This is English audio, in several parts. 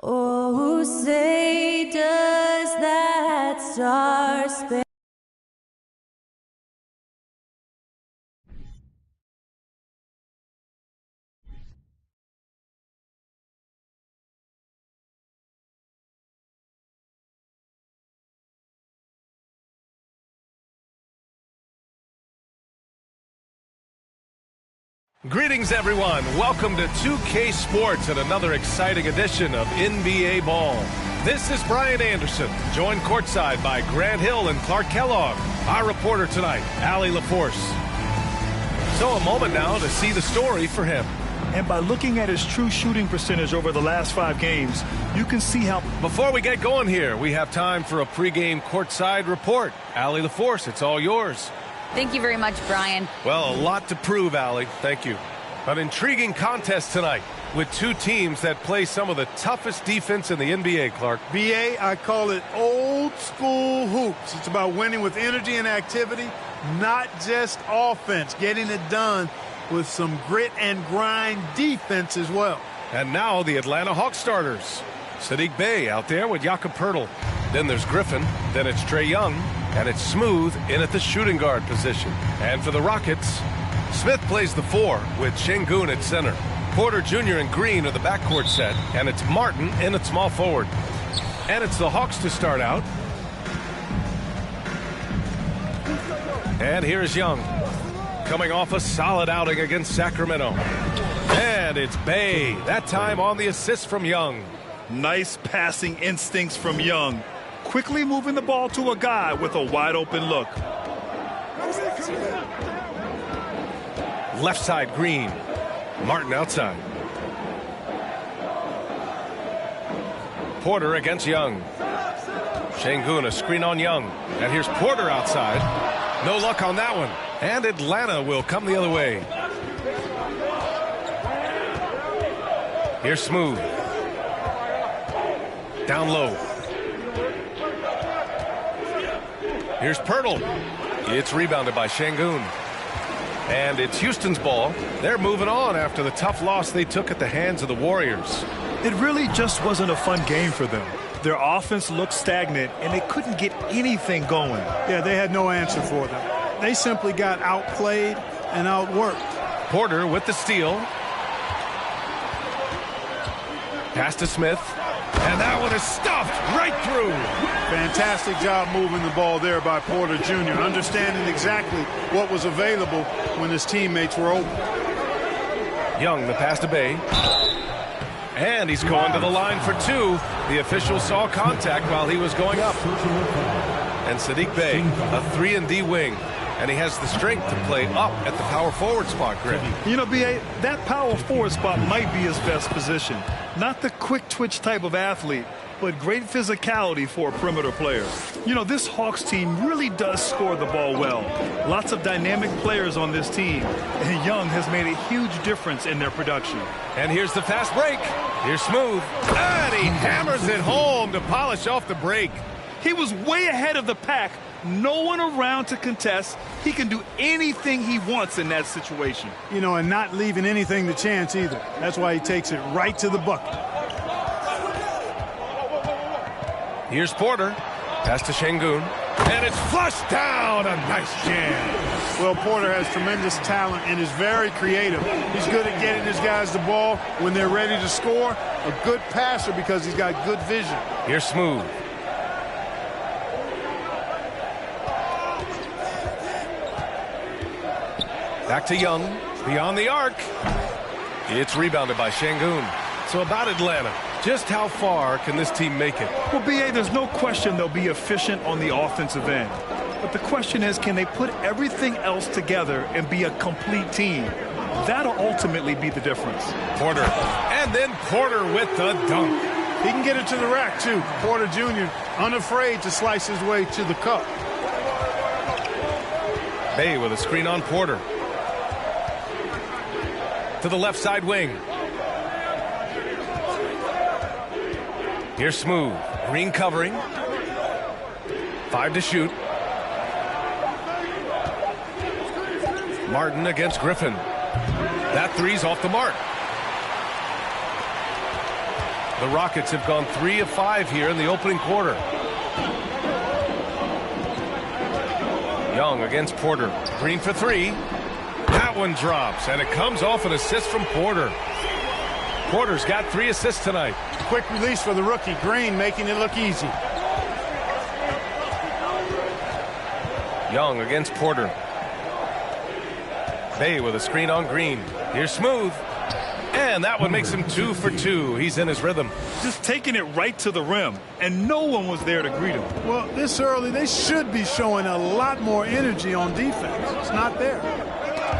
Oh, say does that star-spangled Greetings, everyone. Welcome to 2K Sports and another exciting edition of NBA Ball. This is Brian Anderson, joined courtside by Grant Hill and Clark Kellogg. Our reporter tonight, Allie LaForce. So a moment now to see the story for him. And by looking at his true shooting percentage over the last 5 games, you can see how... Before we get going here, we have time for a pregame courtside report. Allie LaForce, it's all yours. Thank you very much, Brian. Well, a lot to prove, Allie. Thank you. An intriguing contest tonight with 2 teams that play some of the toughest defense in the NBA, Clark. BA, I call it old school hoops. It's about winning with energy and activity, not just offense, getting it done with some grit and grind defense as well. And now the Atlanta Hawks starters. Saddiq Bey out there with Jakob Poeltl. Then there's Griffin. Then it's Trae Young. And it's Smooth in at the shooting guard position. And for the Rockets, Smith plays the 4 with Şengün at center. Porter Jr. and Green are the backcourt set. And it's Martin in at small forward. And it's the Hawks to start out. And here's Young, coming off a solid outing against Sacramento. And it's Bey, that time on the assist from Young. Nice passing instincts from Young. Quickly moving the ball to a guy with a wide open look. Left side, Green. Martin outside. Porter against Young. Şengün, a screen on Young. And here's Porter outside. No luck on that one. And Atlanta will come the other way. Here's Smooth. Down low. Here's Poeltl. It's rebounded by Şengün. And it's Houston's ball. They're moving on after the tough loss they took at the hands of the Warriors. It really just wasn't a fun game for them. Their offense looked stagnant, and they couldn't get anything going. Yeah, they had no answer for them. They simply got outplayed and outworked. Porter with the steal. Pass to Smith. And that one is stuffed right through. Fantastic job moving the ball there by Porter Jr., understanding exactly what was available when his teammates were open. Young, the pass to Bey. And he's going to the line for 2. The official saw contact while he was going up. And Saddiq Bey, a 3-and-D wing. And he has the strength to play up at the power forward spot, Greg. You know, B.A., that power forward spot might be his best position. Not the quick twitch type of athlete, but great physicality for a perimeter player. You know, this Hawks team really does score the ball well. Lots of dynamic players on this team, and Young has made a huge difference in their production. And here's the fast break. Here's Smooth. And he hammers it home to polish off the break. He was way ahead of the pack. No one around to contest. He can do anything he wants in that situation. You know, and not leaving anything to chance either. That's why he takes it right to the bucket. Here's Porter. Pass to Şengün. And it's flushed down. A nice jam. Well, Porter has tremendous talent and is very creative. He's good at getting his guys the ball when they're ready to score. A good passer because he's got good vision. Here's Smooth. Back to Young, beyond the arc. It's rebounded by Şengün. So about Atlanta, just how far can this team make it? Well, B.A., there's no question they'll be efficient on the offensive end. But the question is, can they put everything else together and be a complete team? That'll ultimately be the difference. Porter, and then Porter with the dunk. He can get it to the rack, too. Porter Jr. unafraid to slice his way to the cup. Bey with a screen on Porter. To the left side wing. Here's Smooth. Green covering. 5 to shoot. Martin against Griffin. That three's off the mark. The Rockets have gone 3 of 5 here in the opening quarter. Young against Porter. Green for 3. That one drops, and it comes off an assist from Porter. Porter's got 3 assists tonight. Quick release for the rookie. Green making it look easy. Young against Porter. Bay with a screen on Green. Here's Smooth. And that one makes him 2 for 2. He's in his rhythm. Just taking it right to the rim, and no one was there to greet him. Well, this early, they should be showing a lot more energy on defense. It's not there.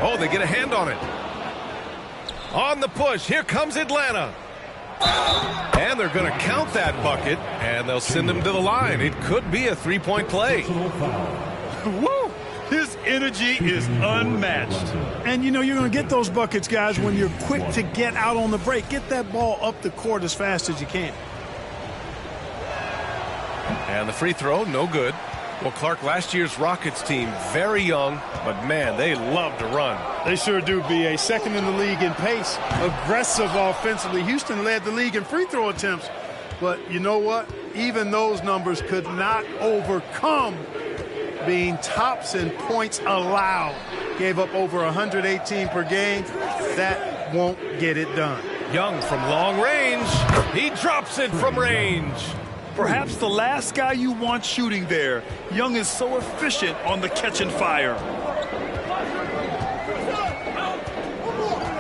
Oh, they get a hand on it. On the push, here comes Atlanta. And they're going to count that bucket, and they'll send him to the line. It could be a 3-point play. Woo! His energy is unmatched. And, you know, you're going to get those buckets, guys, when you're quick to get out on the break. Get that ball up the court as fast as you can. And the free throw, no good. Well, Clark, last year's Rockets team, very young, but, man, they love to run. They sure do, B.A. Second in the league in pace. Aggressive offensively. Houston led the league in free throw attempts. But you know what? Even those numbers could not overcome being tops in points allowed. Gave up over 118 per game. That won't get it done. Young from long range. He drops it from range. Perhaps the last guy you want shooting there. Young is so efficient on the catch and fire.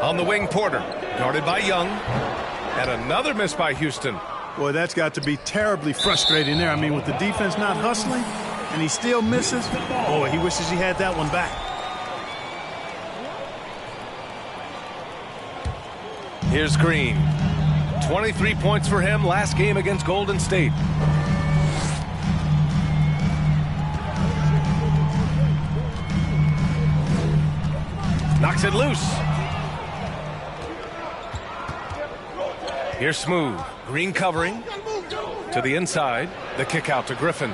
On the wing, Porter. Guarded by Young. And another miss by Houston. Boy, that's got to be terribly frustrating there. I mean, with the defense not hustling, and he still misses. Boy, he wishes he had that one back. Here's Green. 23 points for him last game against Golden State. Knocks it loose. Here's Smooth. Green covering. To the inside. The kick out to Griffin.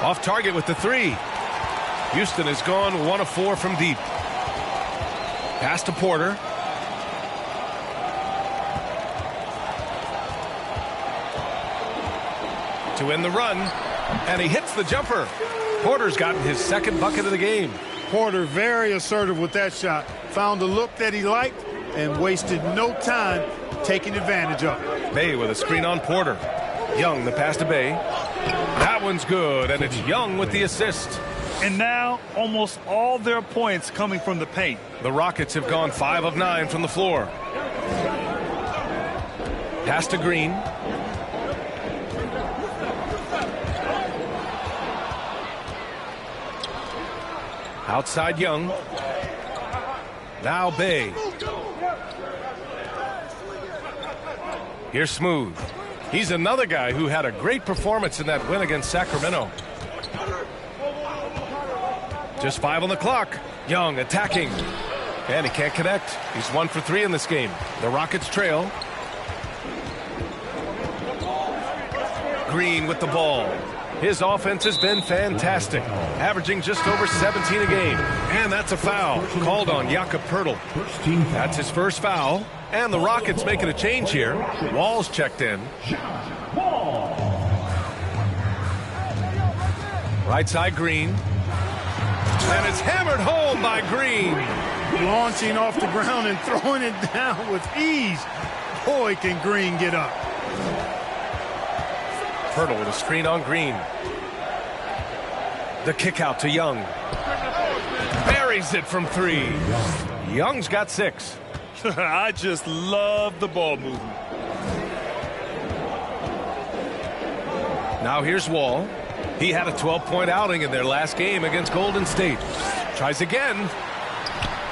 Off target with the 3. Houston has gone 1 of 4 from deep. Pass to Porter. To end the run. And he hits the jumper. Porter's gotten his second bucket of the game. Porter very assertive with that shot. Found a look that he liked and wasted no time taking advantage of it. Bay with a screen on Porter. Young the pass to Bay. That one's good, and it's Young with the assist. And now almost all their points coming from the paint. The Rockets have gone 5 of 9 from the floor. Pass to Green. Outside Young. Now Bay. Here's Smooth. He's another guy who had a great performance in that win against Sacramento. Just 5 on the clock. Young attacking. And he can't connect. He's 1 for 3 in this game. The Rockets trail. Green with the ball. His offense has been fantastic, averaging just over 17 a game. And that's a foul called on Jakob Poeltl. That's his first foul. And the Rockets making a change here. Wall's checked in. Right side Green. And it's hammered home by Green. Launching off the ground and throwing it down with ease. Boy, can Green get up. Poeltl with a screen on Green. The kick out to Young. Buries it from 3. Young's got 6. I just love the ball movement. Now here's Wall. He had a 12-point outing in their last game against Golden State. Tries again.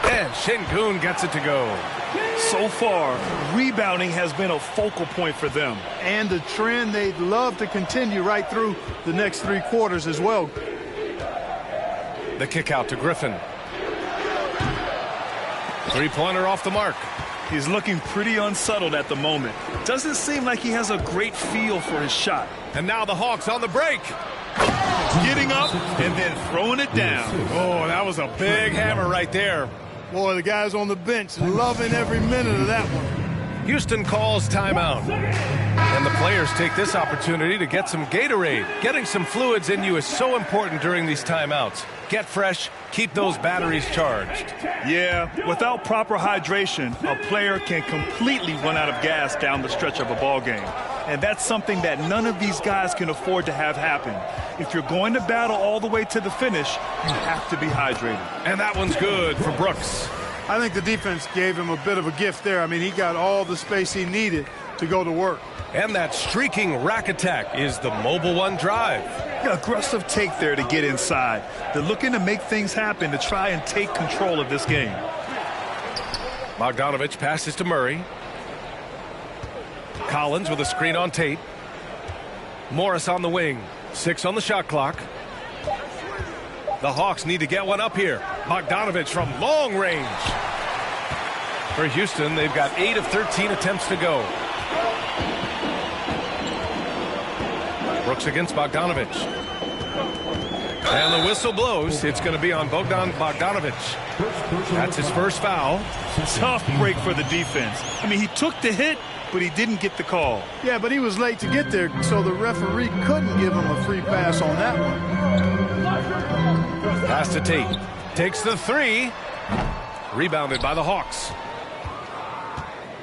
And Şengün gets it to go. So far, rebounding has been a focal point for them. And a trend they'd love to continue right through the next 3 quarters as well. The kick out to Griffin. 3-pointer off the mark. He's looking pretty unsettled at the moment. Doesn't seem like he has a great feel for his shot. And now the Hawks on the break. Getting up and then throwing it down. Oh, that was a big hammer right there. Boy, the guys on the bench loving every minute of that one. Houston calls timeout. And the players take this opportunity to get some Gatorade. Getting some fluids in you is so important during these timeouts. Get fresh, keep those batteries charged. Yeah, without proper hydration, a player can completely run out of gas down the stretch of a ball game. And that's something that none of these guys can afford to have happen. If you're going to battle all the way to the finish, you have to be hydrated. And that one's good for Brooks. I think the defense gave him a bit of a gift there. I mean, he got all the space he needed to go to work. And that streaking rack attack is the Mobile One drive. Aggressive take there to get inside. They're looking to make things happen to try and take control of this game. Bogdanovich passes to Murray. Collins with a screen on Tate. Morris on the wing. 6 on the shot clock. The Hawks need to get one up here. Bogdanovich from long range. For Houston, they've got 8 of 13 attempts to go. Brooks against Bogdanovich. And the whistle blows. It's going to be on Bogdanovich. That's his first foul. Tough break for the defense. I mean, he took the hit, but he didn't get the call. Yeah, but he was late to get there, so the referee couldn't give him a free pass on that one. Pass to Tate. Takes the 3. Rebounded by the Hawks.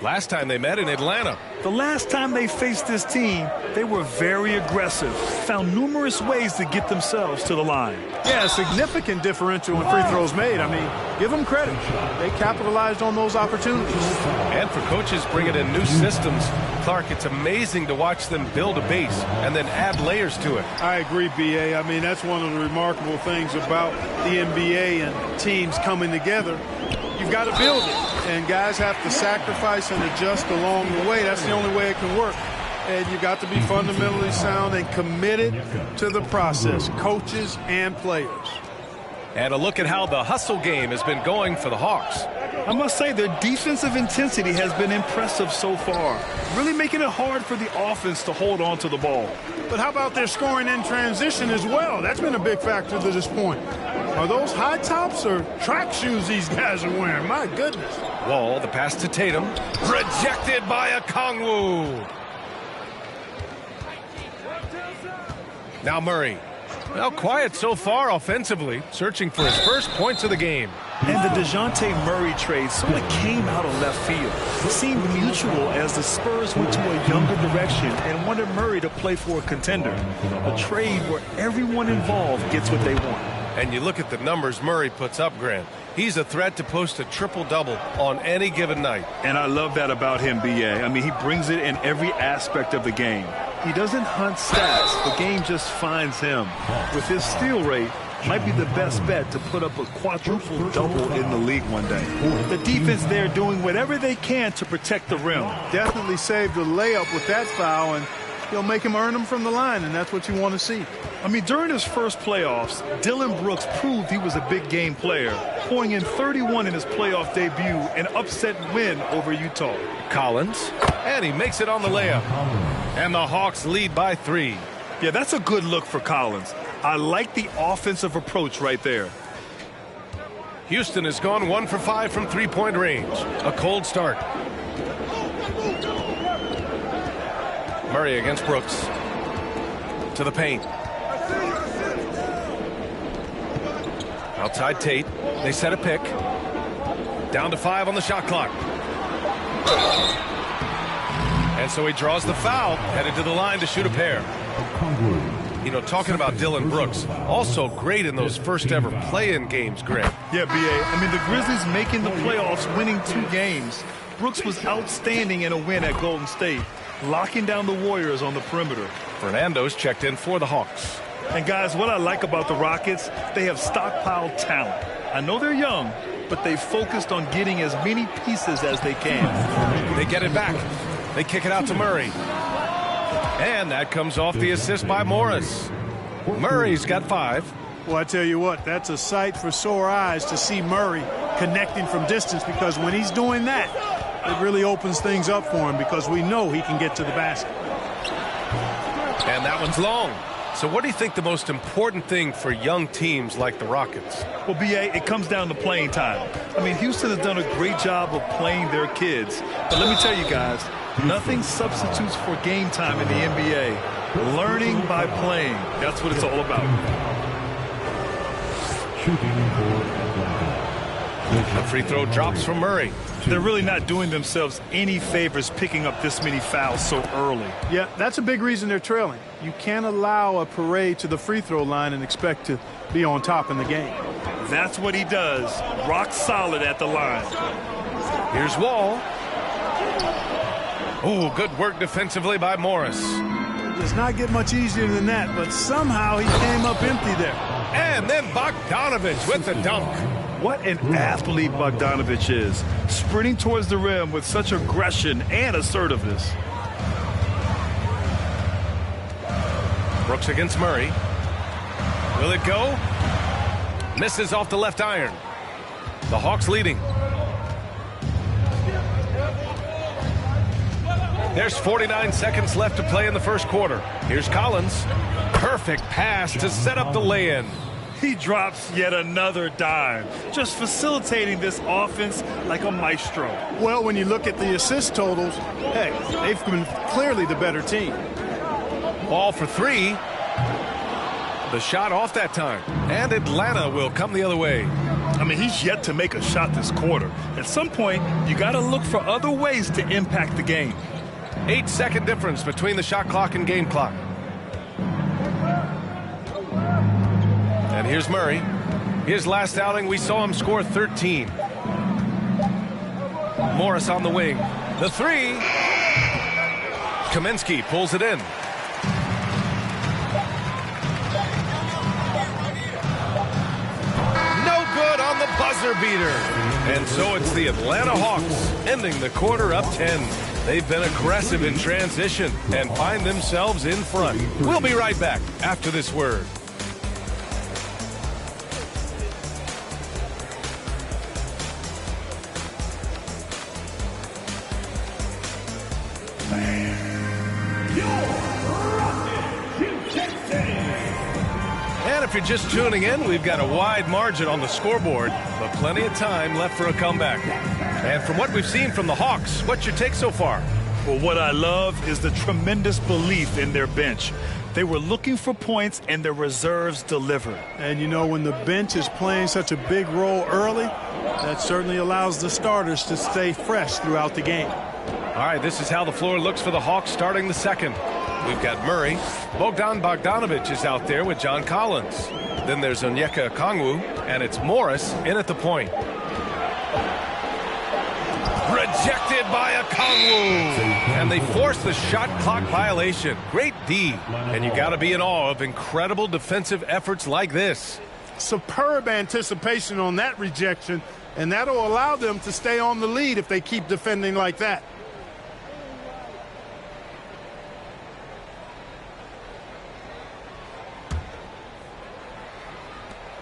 Last time they met in Atlanta. The last time they faced this team, they were very aggressive, found numerous ways to get themselves to the line. Yeah, a significant differential in free throws made. I mean, give them credit. They capitalized on those opportunities. And for coaches bringing in new systems, Clark, it's amazing to watch them build a base and then add layers to it. I agree, B.A. I mean, that's one of the remarkable things about the NBA and teams coming together. You've got to build it, and guys have to sacrifice and adjust along the way. That's the only way it can work. And you've got to be fundamentally sound and committed to the process, coaches and players. And a look at how the hustle game has been going for the Hawks. I must say their defensive intensity has been impressive so far, really making it hard for the offense to hold on to the ball. But how about their scoring in transition as well? That's been a big factor to this point. Are those high tops or track shoes these guys are wearing? My goodness. Wall, the pass to Tatum. Rejected by Okongwu. Now Murray. Well, quiet so far offensively, searching for his first points of the game. And the DeJounte Murray trade sort of came out of left field. It seemed mutual as the Spurs went to a younger direction and wanted Murray to play for a contender. A trade where everyone involved gets what they want. And you look at the numbers Murray puts up, Grant. He's a threat to post a triple-double on any given night. And I love that about him, B.A. I mean, he brings it in every aspect of the game. He doesn't hunt stats. The game just finds him. With his steal rate, might be the best bet to put up a quadruple double in the league one day. The defense there doing whatever they can to protect the rim. Definitely saved a layup with that foul, and he'll make him earn them from the line, and that's what you want to see. I mean, during his first playoffs, Dillon Brooks proved he was a big game player, pouring in 31 in his playoff debut, an upset win over Utah. Collins, and he makes it on the layup. And the Hawks lead by 3. Yeah, that's a good look for Collins. I like the offensive approach right there. Houston has gone 1 for 5 from three-point range. A cold start. Murray against Brooks. To the paint. Outside Tate. They set a pick. Down to 5 on the shot clock. And so he draws the foul, headed to the line to shoot a pair. You know, talking about Dillon Brooks, also great in those first ever play-in games, Grant. Yeah, B.A. I mean, the Grizzlies making the playoffs, winning 2 games. Brooks was outstanding in a win at Golden State, locking down the Warriors on the perimeter. Fernando's checked in for the Hawks. And guys, what I like about the Rockets, they have stockpiled talent. I know they're young, but they focused on getting as many pieces as they can. They get it back. They kick it out to Murray. And that comes off the assist by Morris. Murray's got 5. Well, I tell you what, that's a sight for sore eyes to see Murray connecting from distance, because when he's doing that, it really opens things up for him, because we know he can get to the basket. And that one's long. So what do you think the most important thing for young teams like the Rockets? Well, B.A., it comes down to playing time. I mean, Houston has done a great job of playing their kids. But let me tell you guys, nothing substitutes for game time in the NBA. Learning by playing. That's what it's all about. The free throw drops from Murray. They're really not doing themselves any favors picking up this many fouls so early. Yeah, that's a big reason they're trailing. You can't allow a parade to the free throw line and expect to be on top in the game. That's what he does. Rock solid at the line. Here's Wall. Oh, good work defensively by Morris. It does not get much easier than that, but somehow he came up empty there. And then Bogdanovich with the dunk. What an athlete Bogdanovich is, sprinting towards the rim with such aggression and assertiveness. Brooks against Murray. Will it go? Misses off the left iron. The Hawks leading. There's 49 seconds left to play in the first quarter. Here's Collins. Perfect pass to set up the lay-in. He drops yet another dime, just facilitating this offense like a maestro. Well, when you look at the assist totals, hey, they've been clearly the better team. Ball for three. The shot off that time. And Atlanta will come the other way. I mean, he's yet to make a shot this quarter. At some point, you got to look for other ways to impact the game. 8-second difference between the shot clock and game clock. And here's Murray. His last outing, we saw him score 13. Morris on the wing. The three. Kaminsky pulls it in. No good on the buzzer beater. And so it's the Atlanta Hawks ending the quarter up 10. They've been aggressive in transition and find themselves in front. We'll be right back after this word. And if you're just tuning in, we've got a wide margin on the scoreboard, but plenty of time left for a comeback. And from what we've seen from the Hawks, what's your take so far? Well, what I love is the tremendous belief in their bench. They were looking for points, and their reserves delivered. And, you know, when the bench is playing such a big role early, that certainly allows the starters to stay fresh throughout the game. All right, this is how the floor looks for the Hawks starting the second. We've got Murray. Bogdanovich is out there with John Collins. Then there's Onyeka Okongwu, and it's Morris in at the point. Rejected by Okongwu. And they force the shot clock violation. Great D. And you got to be in awe of incredible defensive efforts like this. Superb anticipation on that rejection, and that'll allow them to stay on the lead if they keep defending like that.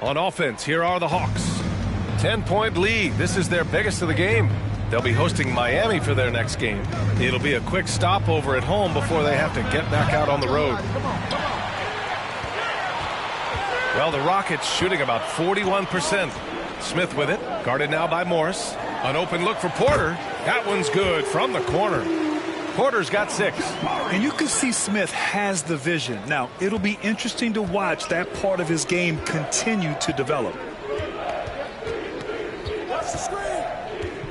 On offense, here are the Hawks. 10-point lead. This is their biggest of the game. They'll be hosting Miami for their next game. It'll be a quick stopover at home before they have to get back out on the road. Well, the Rockets shooting about 41%. Smith with it, guarded now by Morris. An open look for Porter. That one's good from the corner. Porter's got 6. And you can see Smith has the vision. Now, it'll be interesting to watch that part of his game continue to develop.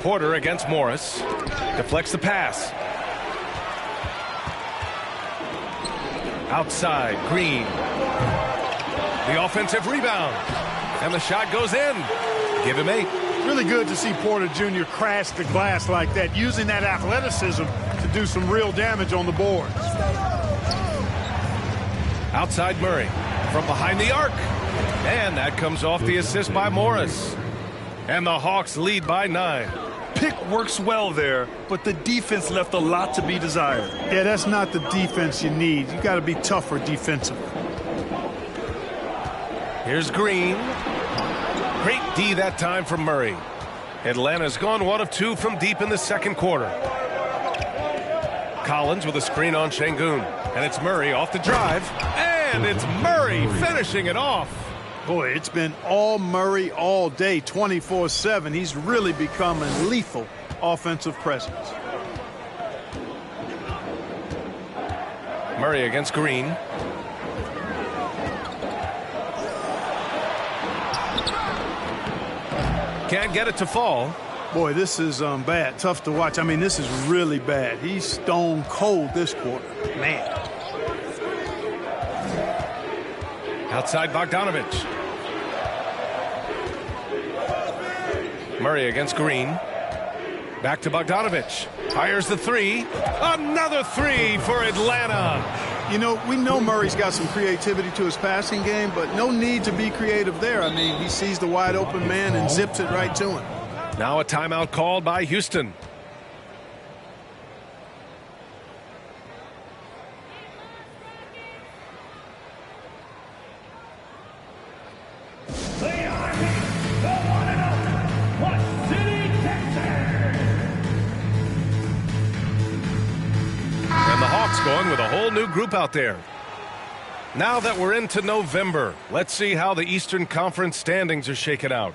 Porter against Morris. Deflects the pass. Outside, Green. The offensive rebound. And the shot goes in. Give him 8. Really good to see Porter Jr. crash the glass like that, using that athleticism to do some real damage on the boards. Outside Murray from behind the arc. And that comes off the assist by Morris. And the Hawks lead by 9. Pick works well there, but the defense left a lot to be desired. Yeah, that's not the defense you need. You got to be tougher defensively. Here's Green. Great D that time from Murray. Atlanta's gone 1 of 2 from deep in the second quarter. Collins with a screen on Şengün. And it's Murray off the drive. And And it's Murray finishing it off. Boy, it's been all Murray all day, 24/7. He's really become a lethal offensive presence. Murray against Green. Can't get it to fall. Boy, this is bad. Tough to watch. I mean, this is really bad. He's stone cold this quarter. Man. Outside Bogdanovich. Murray against Green. Back to Bogdanovich. Fires the three. Another three for Atlanta. You know, we know Murray's got some creativity to his passing game, but no need to be creative there. I mean, he sees the wide open man and zips it right to him. Now a timeout called by Houston. Going with a whole new group out there. Now that we're into November, let's see how the Eastern Conference standings are shaken out.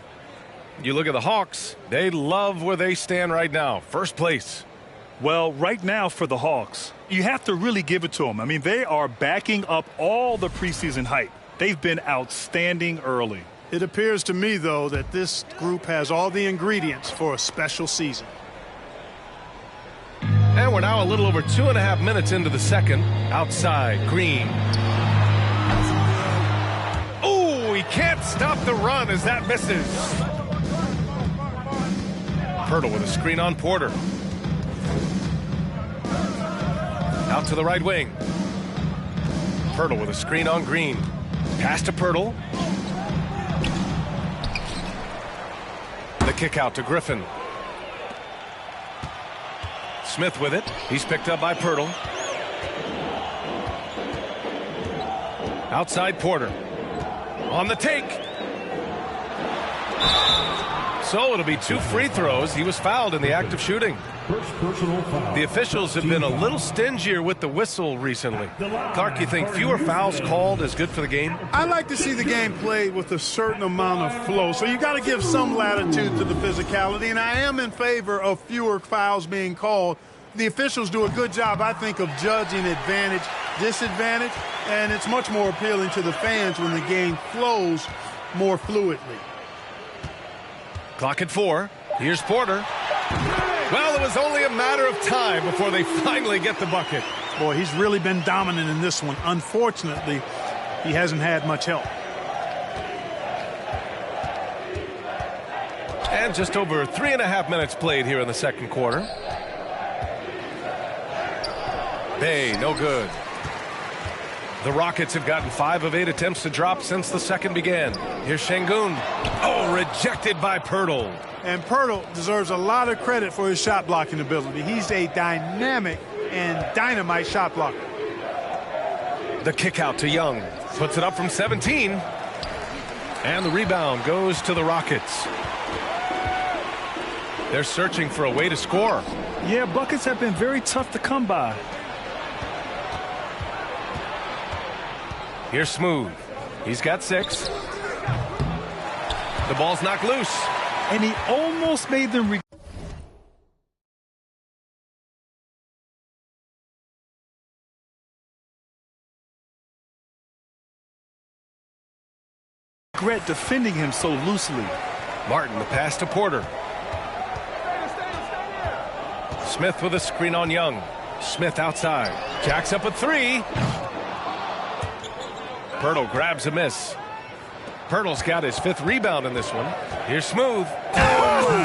You look at the Hawks, they love where they stand right now. First place. Well, right now for the Hawks, you have to really give it to them. I mean, they are backing up all the preseason hype. They've been outstanding early. It appears to me, though, that this group has all the ingredients for a special season. And we're now a little over 2.5 minutes into the second. Outside, Green. Oh, he can't stop the run as that misses. Pirtle with a screen on Porter. Out to the right wing. Pirtle with a screen on Green. Pass to Pirtle. The kick out to Griffin. Smith with it. He's picked up by Pirtle. Outside Porter. On the take. So it'll be 2 free throws. He was fouled in the act of shooting. The officials have been a little stingier with the whistle recently. Clark, you think fewer fouls called is good for the game? I like to see the game played with a certain amount of flow. So you got to give some latitude to the physicality. And I am in favor of fewer fouls being called. The officials do a good job, I think, of judging advantage, disadvantage. And it's much more appealing to the fans when the game flows more fluidly. Clock at 4. Here's Porter. Well, it was only a matter of time before they finally get the bucket. Boy, he's really been dominant in this one. Unfortunately, he hasn't had much help. And just over 3.5 minutes played here in the second quarter. Bay, no good. The Rockets have gotten 5 of 8 attempts to drop since the second began. Here's Şengün. Oh, rejected by Pirtle. And Pirtle deserves a lot of credit for his shot blocking ability. He's a dynamic and dynamite shot blocker. The kick out to Young. Puts it up from 17. And the rebound goes to the Rockets. They're searching for a way to score. Yeah, buckets have been very tough to come by. Here's Smooth. He's got 6. The ball's knocked loose. And he almost made them regret defending him so loosely. Martin, the pass to Porter. Smith with a screen on Young. Smith outside. Jacks up a 3. Pirtle grabs a miss. Pirtle's got his 5th rebound in this one. Here's Smooth. Oh!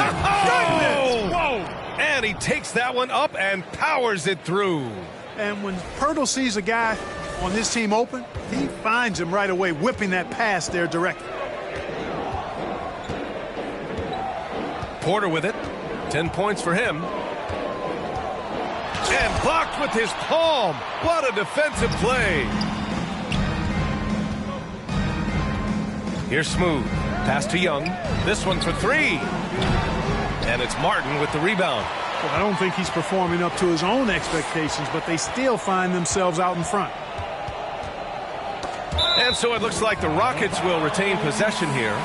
Whoa! And he takes that one up and powers it through. And when Pirtle sees a guy on his team open, he finds him right away, whipping that pass there directly. Porter with it. 10 points for him. And blocked with his palm. What a defensive play. Here's Smooth. Pass to Young. This one for 3. And it's Martin with the rebound. Well, I don't think he's performing up to his own expectations, but they still find themselves out in front. And so it looks like the Rockets will retain possession here.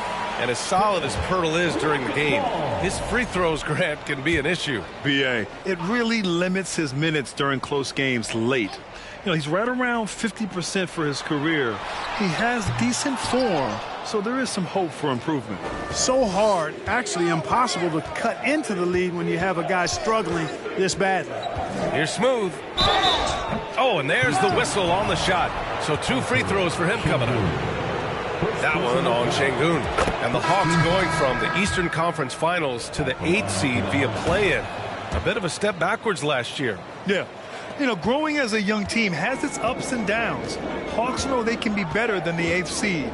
And as solid as Pirtle is during the game, his free throws, Grant, can be an issue. BA, it really limits his minutes during close games late. You know, he's right around 50% for his career. He has decent form, so there is some hope for improvement. So hard, actually impossible to cut into the lead when you have a guy struggling this badly. Here's Smooth. Oh, and there's the whistle on the shot. So 2 free throws for him coming up. That one on Şengün. And the Hawks going from the Eastern Conference Finals to the 8th seed via play-in. A bit of a step backwards last year. Yeah. You know, growing as a young team has its ups and downs. Hawks know they can be better than the 8th seed.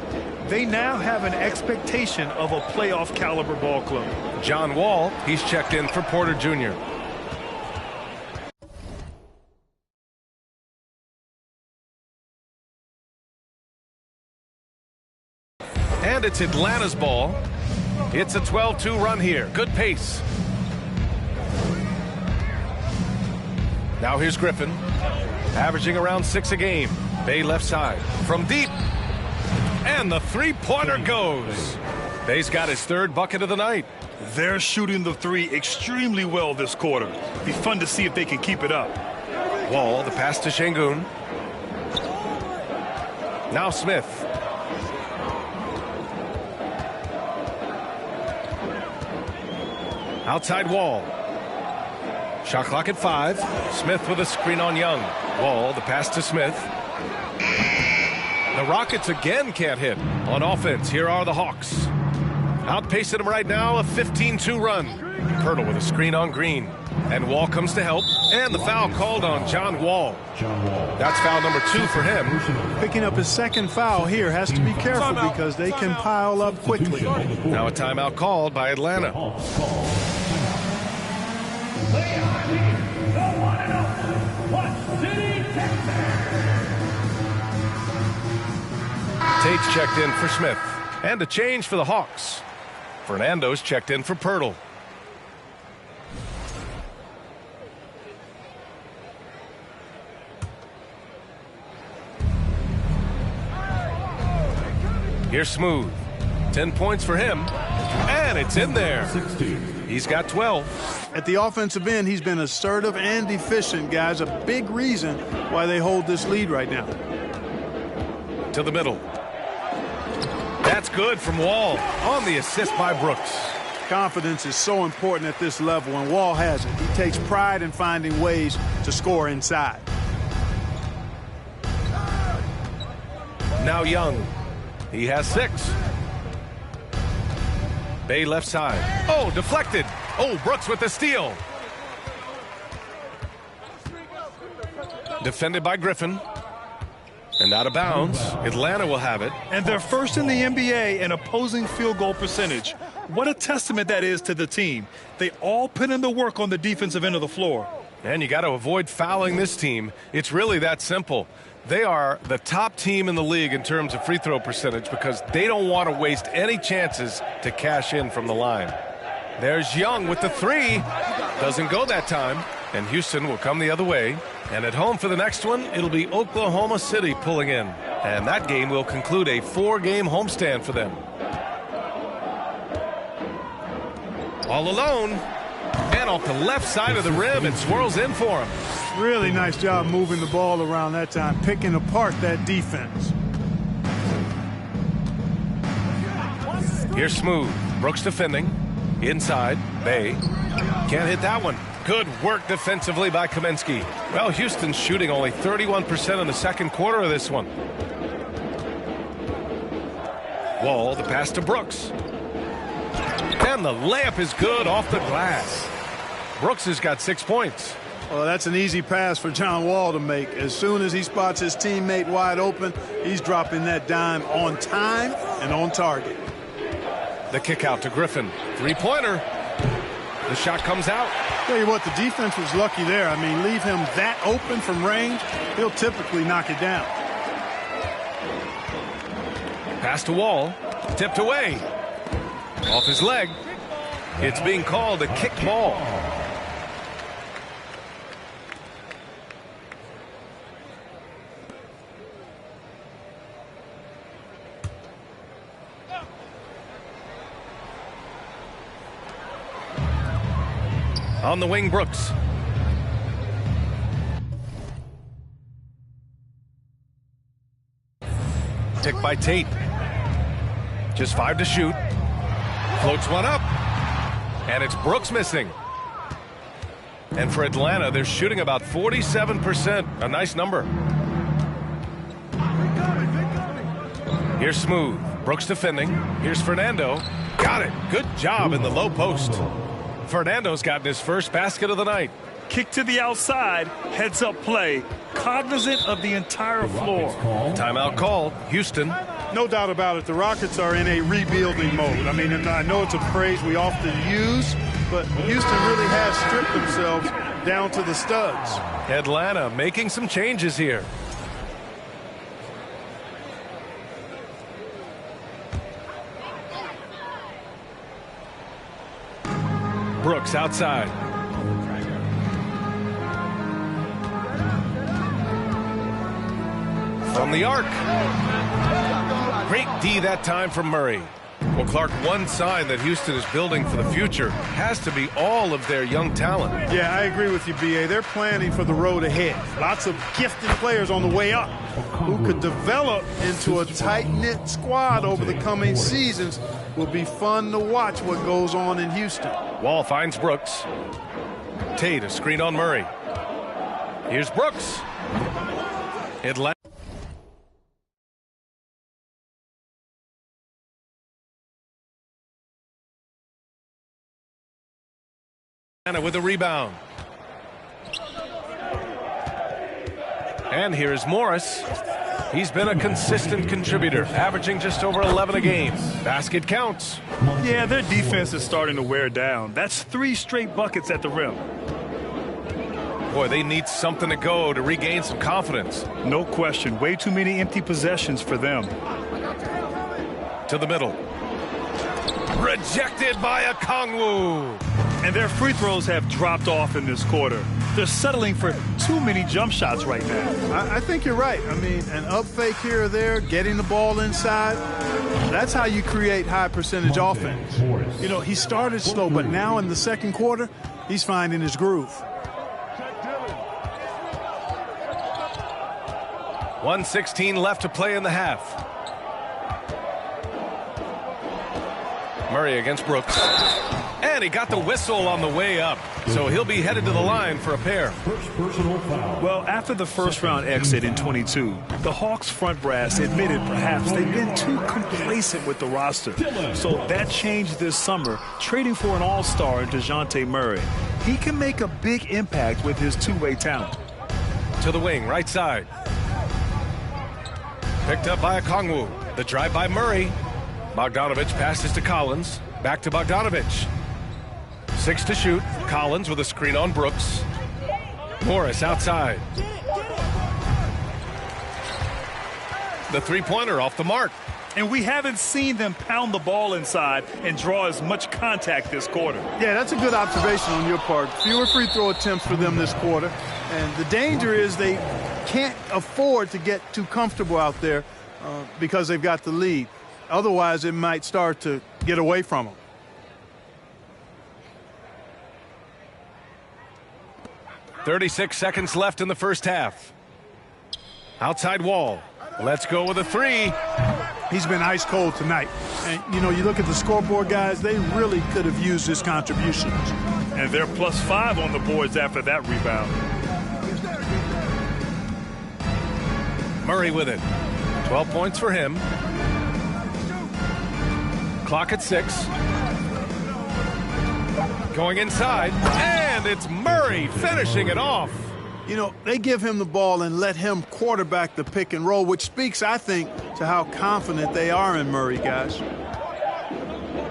They now have an expectation of a playoff caliber ball club. John Wall, he's checked in for Porter Jr. And it's Atlanta's ball. It's a 12-2 run here. Good pace. Now here's Griffin, averaging around 6 a game. Bay left side. From deep. And the three-pointer goes. Bay's got his 3rd bucket of the night. They're shooting the 3 extremely well this quarter. Be fun to see if they can keep it up. Wall, the pass to Şengün. Now Smith. Outside Wall. Shot clock at 5. Smith with a screen on Young. Wall, the pass to Smith. The Rockets again can't hit. On offense, here are the Hawks. Outpacing them right now, a 15-2 run. Pirtle with a screen on Green. And Wall comes to help. And the foul called on John Wall. That's foul number 2 for him. Picking up his 2nd foul here, has to be careful because they can pile up quickly. Now a timeout called by Atlanta. Tate's checked in for Smith. And a change for the Hawks. Fernando's checked in for Pirtle. Here's Smooth. 10 points for him. And it's in there. He's got 12. At the offensive end, he's been assertive and efficient, guys. A big reason why they hold this lead right now. To the middle. That's good from Wall on the assist by Brooks. Confidence is so important at this level, and Wall has it. He takes pride in finding ways to score inside. Now Young. He has 6. Bay left side. Oh, deflected. Oh, Brooks with the steal. Defended by Griffin. And out of bounds. Atlanta will have it. And they're first in the NBA in opposing field goal percentage. What a testament that is to the team. They all put in the work on the defensive end of the floor. And you got to avoid fouling this team. It's really that simple. They are the top team in the league in terms of free throw percentage because they don't want to waste any chances to cash in from the line. There's Young with the 3. Doesn't go that time. And Houston will come the other way. And at home for the next one, it'll be Oklahoma City pulling in. And that game will conclude a 4-game homestand for them. All alone. And off the left side of the rim, it swirls in for him. Really nice job moving the ball around that time, picking apart that defense. Here's Smooth. Brooks defending. Inside. Bay. Can't hit that one. Good work defensively by Kaminsky. Well, Houston's shooting only 31% in the second quarter of this one. Wall, the pass to Brooks. And the layup is good off the glass. Brooks has got 6 points. Well, that's an easy pass for John Wall to make. As soon as he spots his teammate wide open, he's dropping that dime on time and on target. The kick out to Griffin. 3-pointer. The shot comes out. Tell you what, the defense was lucky there. I mean, leave him that open from range, he'll typically knock it down. Pass to Wall. Tipped away. Off his leg. It's being called a kick ball. On the wing, Brooks. Tick by Tate. Just 5 to shoot. Floats one up. And it's Brooks missing. And for Atlanta, they're shooting about 47%. A nice number. Here's Smooth. Brooks defending. Here's Fernando. Got it. Good job in the low post. Fernando's gotten his first basket of the night. Kick to the outside, heads up play, cognizant of the entire floor. Timeout called. Houston. No doubt about it. The Rockets are in a rebuilding mode. I mean, and I know it's a phrase we often use, but Houston really has stripped themselves down to the studs. Atlanta making some changes here. Brooks outside. From the arc. Great D that time from Murray. Well, Clark, one sign that Houston is building for the future has to be all of their young talent. Yeah, I agree with you, B.A. They're planning for the road ahead. Lots of gifted players on the way up who could develop into a tight-knit squad over the coming seasons. Will be fun to watch what goes on in Houston. Wall finds Brooks. Tate, a screen on Murray. Here's Brooks. Atlanta. With a rebound. And here's Morris. He's been a consistent contributor, averaging just over 11 a game. Basket counts. Yeah, their defense is starting to wear down. That's 3 straight buckets at the rim. Boy, they need something to go to regain some confidence. No question. Way too many empty possessions for them. To the middle. Rejected by a Kongwu. And their free throws have dropped off in this quarter. They're settling for too many jump shots right now. I think you're right. I mean, an up fake here or there, getting the ball inside, that's how you create high percentage offense. You know, he started slow, but now in the second quarter, he's finding his groove. 1:16 left to play in the half. Murray against Brooks. And he got the whistle on the way up. So he'll be headed to the line for a pair. Well, after the first round exit in 22, the Hawks front brass admitted perhaps they've been too complacent with the roster. So that changed this summer, trading for an all-star in DeJounte Murray. He can make a big impact with his two-way talent. To the wing, right side. Picked up by Okongwu. The drive by Murray. Bogdanovich passes to Collins. Back to Bogdanovich. 6 to shoot. Collins with a screen on Brooks. Morris outside. The three-pointer off the mark. And we haven't seen them pound the ball inside and draw as much contact this quarter. Yeah, that's a good observation on your part. Fewer free throw attempts for them this quarter. And the danger is they can't afford to get too comfortable out there because they've got the lead. Otherwise, it might start to get away from them. .36 seconds left in the first half. Outside Wall. Let's go with a three. He's been ice cold tonight. And, you know, you look at the scoreboard, guys, they really could have used his contributions. And they're +5 on the boards after that rebound. Murray with it. 12 points for him. Clock at 6. Going inside. And it's Murray finishing it off. You know, they give him the ball and let him quarterback the pick and roll, which speaks, I think, to how confident they are in Murray, guys.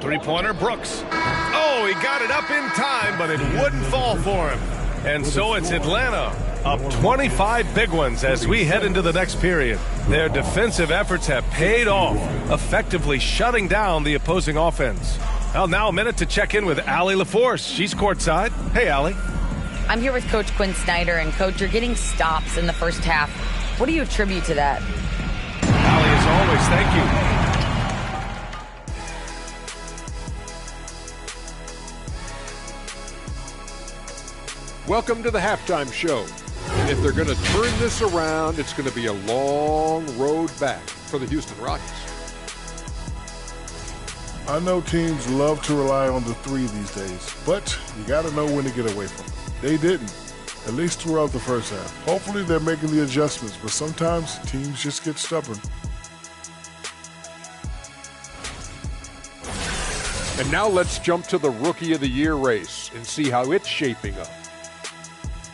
Three-pointer, Brooks. Oh, he got it up in time, but it wouldn't fall for him. And so it's Atlanta up 25 big ones as we head into the next period. Their defensive efforts have paid off, effectively shutting down the opposing offense. Well, now a minute to check in with Allie LaForce. She's courtside. Hey, Allie. I'm here with Coach Quinn Snyder, and Coach, you're getting stops in the first half. What do you attribute to that? Allie, as always, thank you. Welcome to the halftime show. And if they're going to turn this around, it's going to be a long road back for the Houston Rockets. I know teams love to rely on the three these days, but you got to know when to get away from it. They didn't, at least throughout the first half. Hopefully they're making the adjustments, but sometimes teams just get stubborn. And now let's jump to the Rookie of the Year race and see how it's shaping up.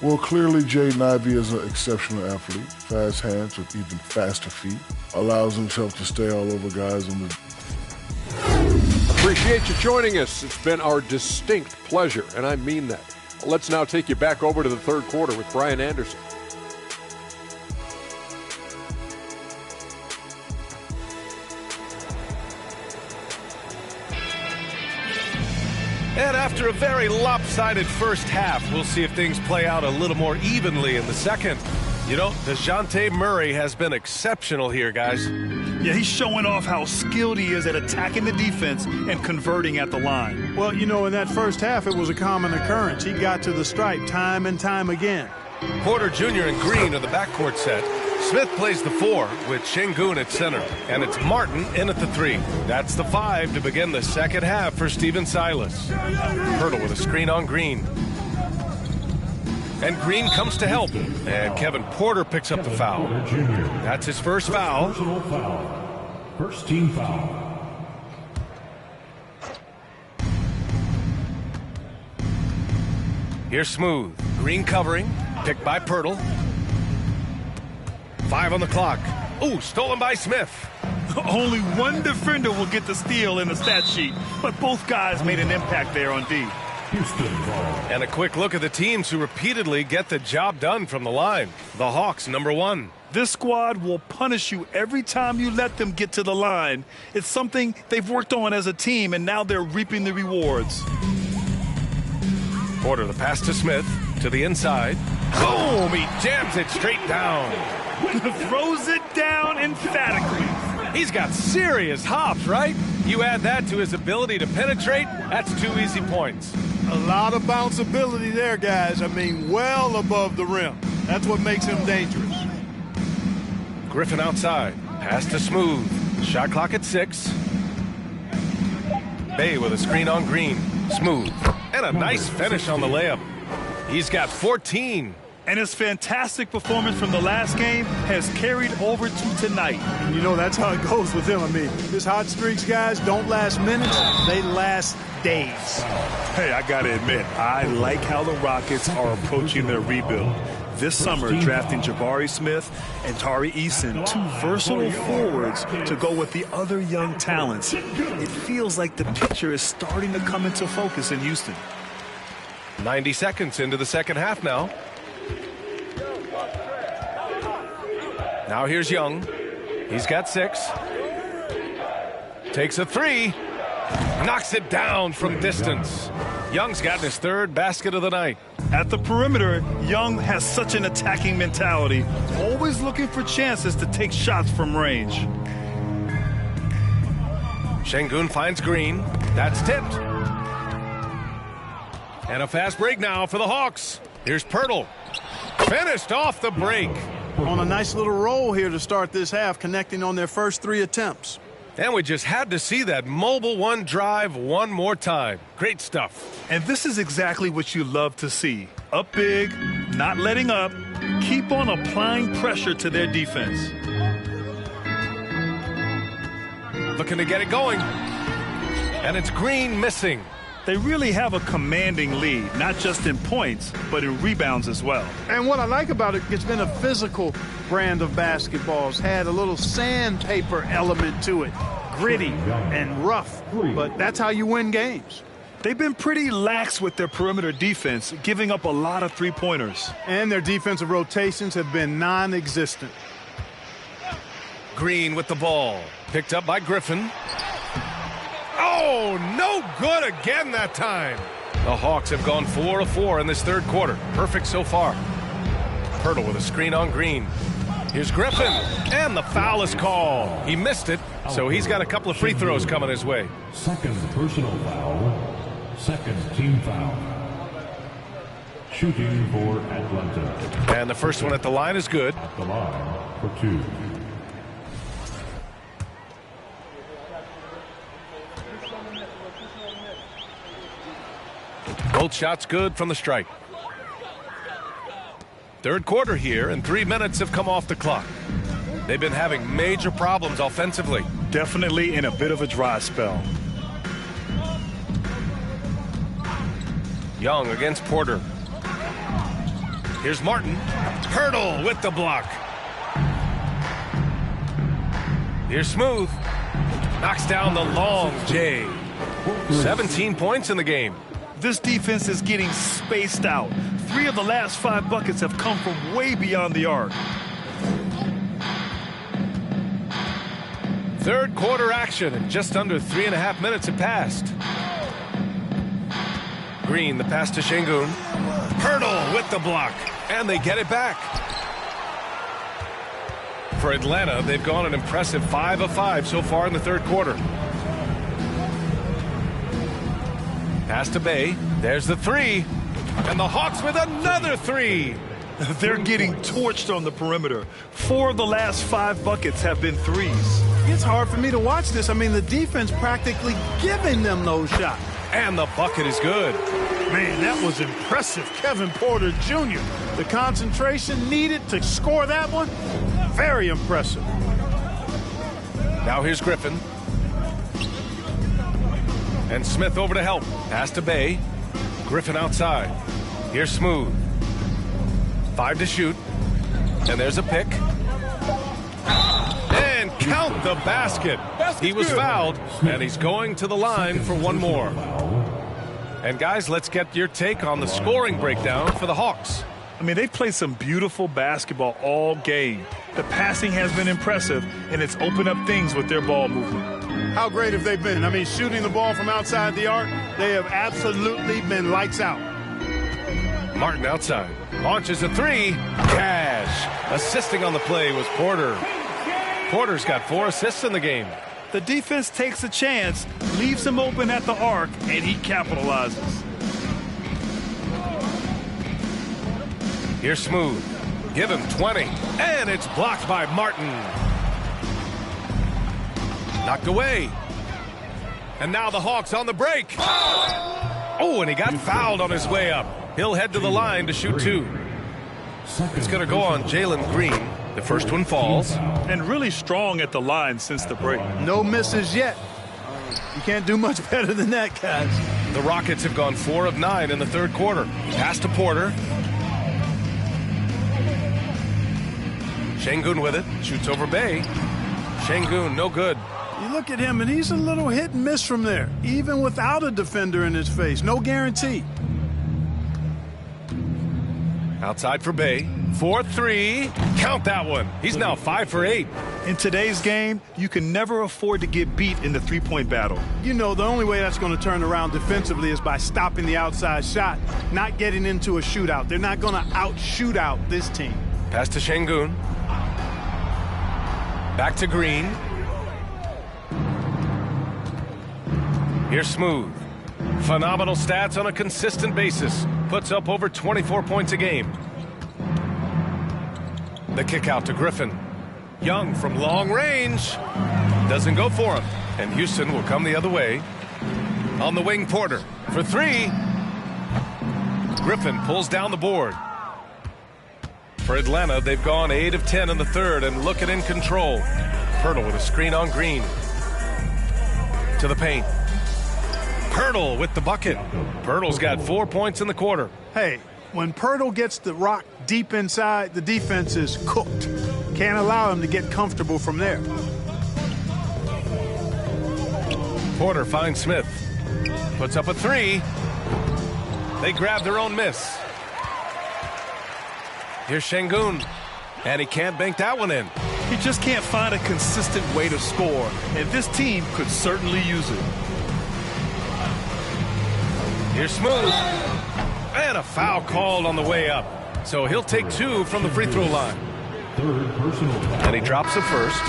Well, clearly Jaden Ivey is an exceptional athlete. Fast hands with even faster feet. Allows himself to stay all over guys on the... Appreciate you joining us. It's been our distinct pleasure, and I mean that. Let's now take you back over to the third quarter with Brian Anderson. And after a very lopsided first half, we'll see if things play out a little more evenly in the second. You know, DeJounte Murray has been exceptional here, guys. Yeah, he's showing off how skilled he is at attacking the defense and converting at the line. Well, you know, in that first half, it was a common occurrence. He got to the stripe time and time again. Porter Jr. and Green are the backcourt set. Smith plays the 4 with Şengün at center. And it's Martin in at the 3. That's the 5 to begin the second half for Stephen Silas. Hurdle with a screen on Green. And Green comes to help. And Kevin Porter picks up the foul. That's his first foul. Personal foul. First team foul. Here's Smooth. Green covering. Picked by Pirtle. 5 on the clock. Ooh, stolen by Smith. Only one defender will get the steal in the stat sheet, but both guys made an impact there on D. Houston ball. And a quick look at the teams who repeatedly get the job done from the line. The Hawks, number 1. This squad will punish you every time you let them get to the line. It's something they've worked on as a team, and now they're reaping the rewards. Porter, the pass to Smith, to the inside. Boom! He jams it straight down. Throws it down emphatically. He's got serious hops, right? You add that to his ability to penetrate, that's 2 easy points. A lot of bounceability there, guys. I mean, well above the rim. That's what makes him dangerous. Griffin outside. Pass to Smooth. Shot clock at 6. Bay with a screen on Green. Smooth. And a nice finish on the layup. He's got 14. And his fantastic performance from the last game has carried over to tonight. And you know, that's how it goes with him. I mean, his hot streaks, guys, don't last minutes. They last days. Hey, I got to admit, I like how the Rockets are approaching their rebuild. This summer, drafting Jabari Smith and Tari Eason, 2 versatile forwards to go with the other young talents. It feels like the picture is starting to come into focus in Houston. 90 seconds into the second half now. Now here's Young. He's got 6. Takes a 3. Knocks it down from distance. Young's gotten his 3rd basket of the night. At the perimeter, Young has such an attacking mentality, always looking for chances to take shots from range. Şengün finds Green. That's tipped. And a fast break now for the Hawks. Here's Pirtle. Finished off the break. On a nice little roll here to start this half, connecting on their first 3 attempts. And we just had to see that mobile 1 drive one more time. Great stuff. And this is exactly what you love to see. Up big, not letting up, keep on applying pressure to their defense. Looking to get it going. And it's Green missing. They really have a commanding lead, not just in points, but in rebounds as well. And what I like about it, it's been a physical brand of basketball. It's had a little sandpaper element to it. Gritty and rough, but that's how you win games. They've been pretty lax with their perimeter defense, giving up a lot of 3-pointers. And their defensive rotations have been non-existent. Green with the ball. Picked up by Griffin. Oh, no good again that time. The Hawks have gone 4 of 4 in this third quarter. Perfect so far. Pirtle with a screen on Green. Here's Griffin, and the foul is called. He missed it, so he's got a couple of free throws coming his way. Second personal foul. Second team foul. shooting for Atlanta. And the first one at the line is good. At the line for 2. Both shots good from the strike. Third quarter here, and 3 minutes have come off the clock. They've been having major problems offensively. Definitely in a bit of a dry spell. Young against Porter. Here's Martin. Hurdle with the block. Here's Smooth. Knocks down the long J. 17 points in the game. This defense is getting spaced out. 3 of the last 5 buckets have come from way beyond the arc. Third quarter action, and just under 3.5 minutes have passed. Green, the pass to Şengün. Hurdle with the block, and they get it back. For Atlanta, they've gone an impressive 5 of 5 so far in the third quarter. Pass to Bay. There's the 3. And the Hawks with another 3. They're getting torched on the perimeter. 4 of the last 5 buckets have been threes. It's hard for me to watch this. I mean, the defense practically giving them those shots. And the bucket is good. Man, that was impressive. Kevin Porter Jr. The concentration needed to score that one, very impressive. Now here's Griffin. And Smith over to help. Pass to Bay. Griffin outside. Here's Smooth. 5 to shoot. And there's a pick. And count the basket. He was fouled, and he's going to the line for one more. And guys, let's get your take on the scoring breakdown for the Hawks. I mean, they've played some beautiful basketball all game. The passing has been impressive, and it's opened up things with their ball movement. How great have they been? I mean, shooting the ball from outside the arc, they have absolutely been lights out. Martin outside. Launches a 3. Cash. Assisting on the play was Porter. Porter's got 4 assists in the game. The defense takes a chance, leaves him open at the arc, and he capitalizes. Here's Smooth. Give him 20. And it's blocked by Martin. Knocked away. And now the Hawks on the break. Oh, and he got fouled on his way up. He'll head to the line to shoot 2. It's going to go on Jalen Green. The first one falls. And really strong at the line since the break. No misses yet. You can't do much better than that, guys. The Rockets have gone 4 of 9 in the third quarter. Pass to Porter. Şengün with it. Shoots over Bay. Şengün, no good. You look at him, and he's a little hit and miss from there, even without a defender in his face. No guarantee. Outside for Bay. 4-3. Count that one. He's now 5 for 8. In today's game, you can never afford to get beat in the three-point battle. You know, the only way that's going to turn around defensively is by stopping the outside shot, not getting into a shootout. They're not going to out-shoot out this team. Pass to Şengün. Back to Green. Here's Smooth. Phenomenal stats on a consistent basis. Puts up over 24 points a game. The kick out to Griffin. Young from long range. Doesn't go for him. And Houston will come the other way. On the wing, Porter for 3. Griffin pulls down the board. For Atlanta, they've gone 8 of 10 in the third and looking in control. Hurdle with a screen on Green. To the paint. Pirtle with the bucket. Pirtle's got 4 points in the quarter. Hey, when Pirtle gets the rock deep inside, the defense is cooked. Can't allow him to get comfortable from there. Porter finds Smith. Puts up a 3. They grab their own miss. Here's Şengün. And he can't bank that one in. He just can't find a consistent way to score. And this team could certainly use it. Here's Smooth. And a foul called on the way up. So he'll take 2 from the free throw line. Third personal foul. And he drops the first.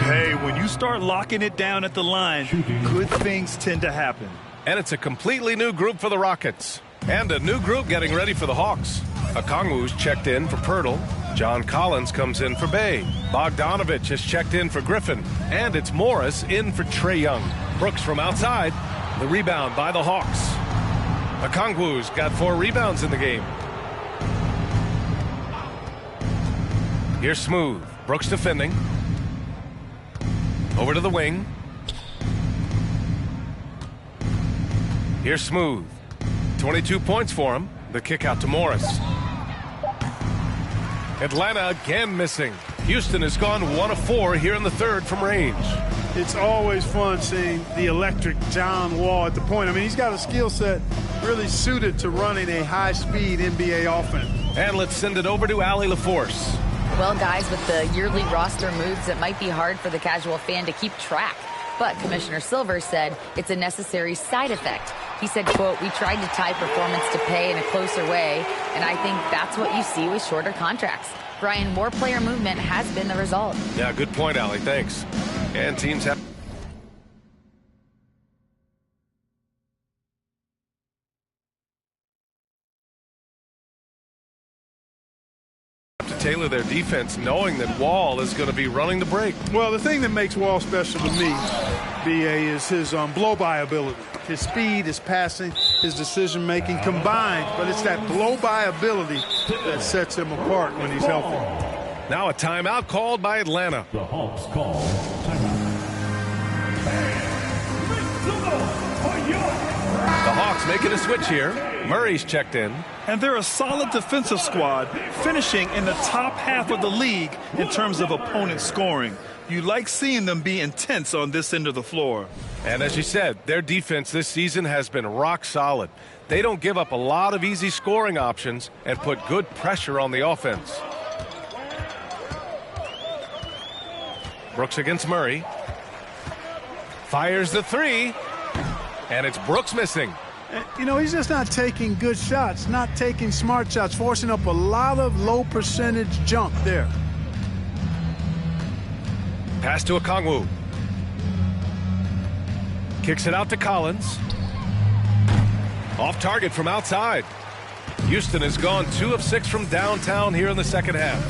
Hey, when you start locking it down at the line, good things tend to happen. And it's a completely new group for the Rockets. And a new group getting ready for the Hawks. Okongwu's checked in for Pirtle. John Collins comes in for Bay. Bogdanovich has checked in for Griffin. And it's Morris in for Trae Young. Brooks from outside. The rebound by the Hawks. Okongwu's got 4 rebounds in the game. Here's Smooth. Brooks defending. Over to the wing. Here's Smooth. 22 points for him. The kick out to Morris. Atlanta again missing. Houston has gone 1 of 4 here in the third from range. It's always fun seeing the electric John Wall at the point. I mean, he's got a skill set really suited to running a high-speed NBA offense. And let's send it over to Allie LaForce. Well, guys, with the yearly roster moves, it might be hard for the casual fan to keep track. But Commissioner Silver said it's a necessary side effect. He said, quote, "We tried to tie performance to pay in a closer way, and I think that's what you see with shorter contracts." Brian, more player movement has been the result. Yeah, good point, Allie. Thanks. And teams have to tailor their defense, knowing that Wall is going to be running the break. Well, the thing that makes Wall special to me, B.A., is his blow-by ability. His speed, his passing, his decision-making combined, but it's that blow-by ability that sets him apart when he's healthy. Now a timeout called by Atlanta. The Hawks call timeout. The Hawks making a switch here. Murray's checked in. And they're a solid defensive squad, finishing in the top half of the league in terms of opponent scoring. You like seeing them be intense on this end of the floor. And as you said, their defense this season has been rock solid. They don't give up a lot of easy scoring options and put good pressure on the offense. Brooks against Murray. Fires the 3. And it's Brooks missing. You know, he's just not taking good shots, not taking smart shots, forcing up a lot of low percentage jump there. Pass to Okongwu. Kicks it out to Collins. Off target from outside. Houston has gone 2 of 6 from downtown here in the second half.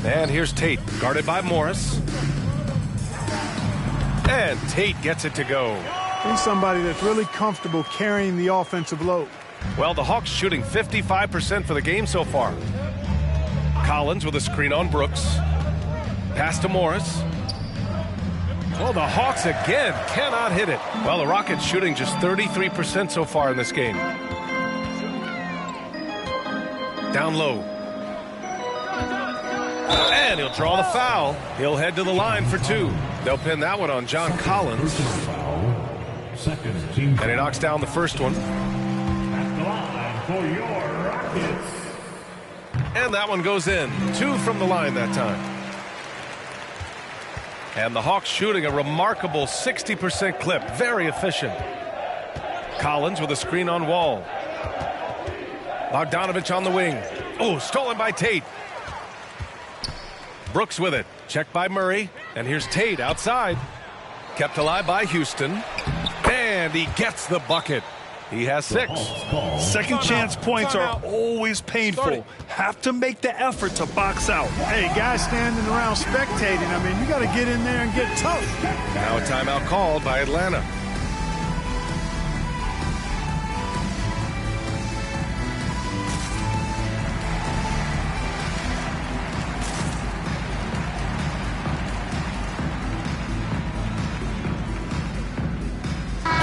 And here's Tate, guarded by Morris. And Tate gets it to go. He's somebody that's really comfortable carrying the offensive load. Well, the Hawks shooting 55% for the game so far. Collins with a screen on Brooks. Pass to Morris. Well, the Hawks again cannot hit it. Well, the Rockets shooting just 33% so far in this game. Down low. And he'll draw the foul. He'll head to the line for 2. They'll pin that one on John Collins. Second team. And he knocks down the first one. At the line for your Rockets. And that one goes in. 2 from the line that time. And the Hawks shooting a remarkable 60% clip. Very efficient. Collins with a screen on Wall. Bogdanovich on the wing. Oh, stolen by Tate. Brooks with it. Checked by Murray. And here's Tate outside. Kept alive by Houston. And he gets the bucket. He has 6. Second chance points are always painful. Have to make the effort to box out. Hey, guys standing around spectating, I mean, you got to get in there and get tough. Now a timeout called by Atlanta.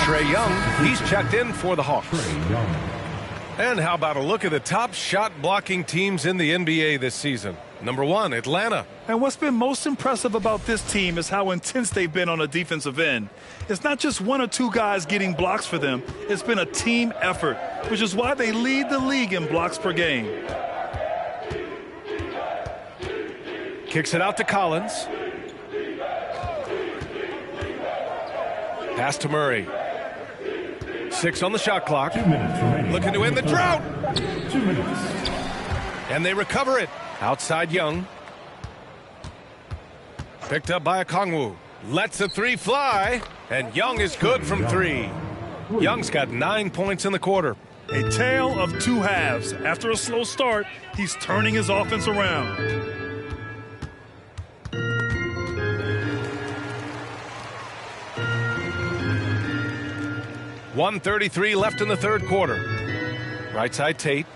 Trae Young, he's checked in for the Hawks. And how about a look at the top shot blocking teams in the NBA this season? Number 1, Atlanta. And what's been most impressive about this team is how intense they've been on the defensive end. It's not just 1 or 2 guys getting blocks for them. It's been a team effort, which is why they lead the league in blocks per game. Kicks it out to Collins. Pass to Murray. 6 on the shot clock. 2 minutes remaining. Looking to end the drought. 2 minutes. And they recover it. Outside Young. Picked up by Okongwu. Lets the 3 fly. And Young is good from 3. Young's got 9 points in the quarter. A tale of two halves. After a slow start, he's turning his offense around. .133 left in the third quarter. Right side Tate.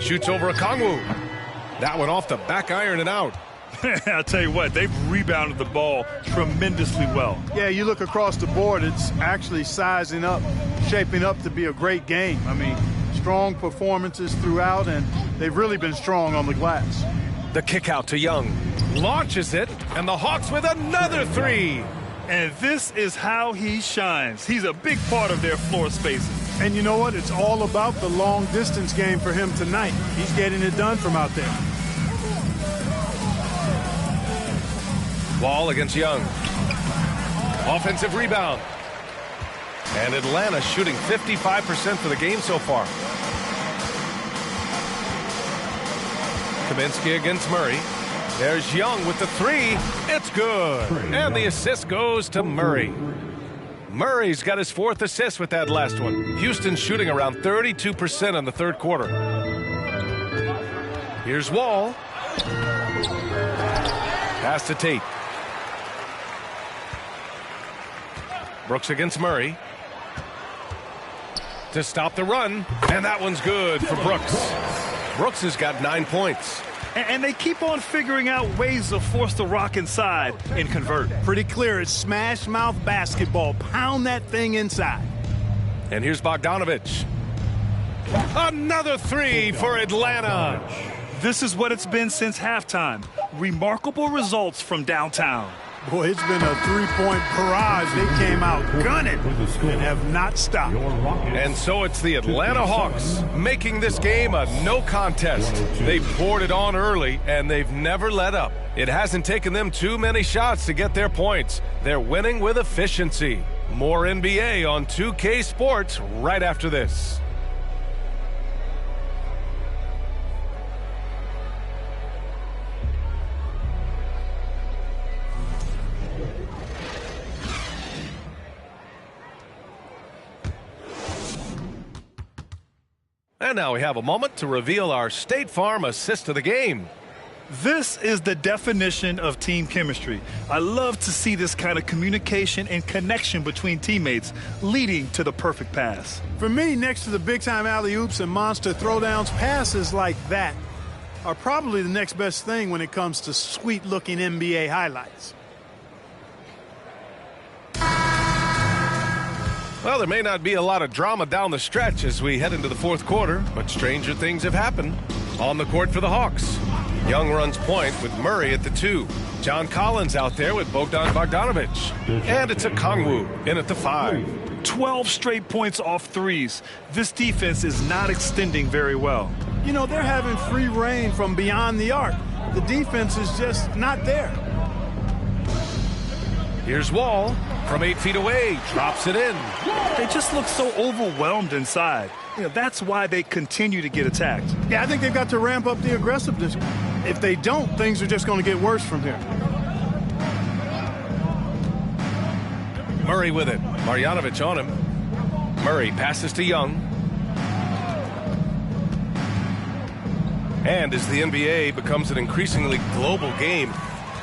Shoots over Okongwu. That one off the back iron and out. I'll tell you what, they've rebounded the ball tremendously well. Yeah, you look across the board, it's actually sizing up, shaping up to be a great game. I mean, strong performances throughout, and they've really been strong on the glass. The kick out to Young. Launches it, and the Hawks with another 3. And this is how he shines. He's a big part of their floor spacing. And you know what? It's all about the long distance game for him tonight. He's getting it done from out there. Wall against Young. Offensive rebound. And Atlanta shooting 55% for the game so far. Kaminsky against Murray. There's Young with the 3. It's good. And the assist goes to Murray. Murray's got his 4th assist with that last one. Houston shooting around 32% in the third quarter. Here's Wall. Pass to Tate. Brooks against Murray. To stop the run. And that one's good for Brooks. Brooks has got 9 points. And they keep on figuring out ways to force the Rock inside and convert. Pretty clear. It's smash mouth basketball. Pound that thing inside. And here's Bogdanovich. Another 3 for Atlanta. This is what it's been since halftime. Remarkable results from downtown. Boy, it's been a three-point barrage. They came out gunning and have not stopped. And so it's the Atlanta Hawks making this game a no contest. They poured it on early, and they've never let up. It hasn't taken them too many shots to get their points. They're winning with efficiency. More NBA on 2K Sports right after this. And now we have a moment to reveal our State Farm assist of the game. This is the definition of team chemistry. I love to see this kind of communication and connection between teammates leading to the perfect pass. For me, next to the big-time alley-oops and monster throwdowns, passes like that are probably the next best thing when it comes to sweet-looking NBA highlights. Well, there may not be a lot of drama down the stretch as we head into the fourth quarter, but stranger things have happened. On the court for the Hawks, Young runs point with Murray at the 2. John Collins out there with Bogdanovich. And it's Okongwu in at the 5. 12 straight points off threes. This defense is not extending very well. You know, they're having free reign from beyond the arc. The defense is just not there. Here's Wall from 8 feet away, drops it in. They just look so overwhelmed inside. You know, that's why they continue to get attacked. Yeah, I think they've got to ramp up the aggressiveness. If they don't, things are just going to get worse from here. Murray with it. Marjanovic on him. Murray passes to Young. And as the NBA becomes an increasingly global game,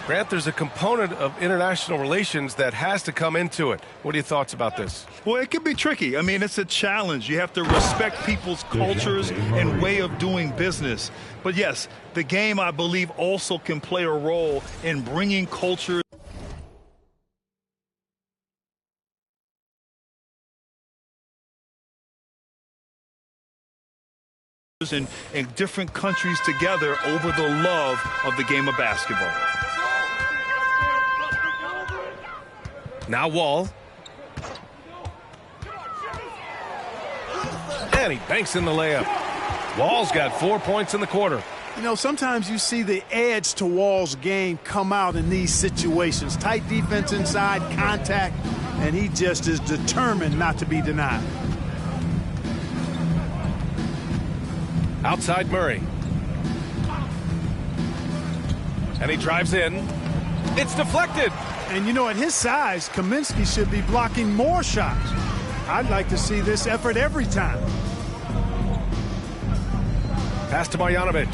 Grant, there's a component of international relations that has to come into it. What are your thoughts about this? Well, it can be tricky. I mean, it's a challenge. You have to respect people's cultures and way of doing business. But yes, the game, I believe, also can play a role in bringing culture in different countries together over the love of the game of basketball. Now Wall. And he banks in the layup. Wall's got 4 points in the quarter. You know, sometimes you see the edge to Wall's game come out in these situations. Tight defense inside, contact, and he just is determined not to be denied. Outside Murray. And he drives in. It's deflected. And you know, at his size, Kaminsky should be blocking more shots. I'd like to see this effort every time. Pass to Marjanovic.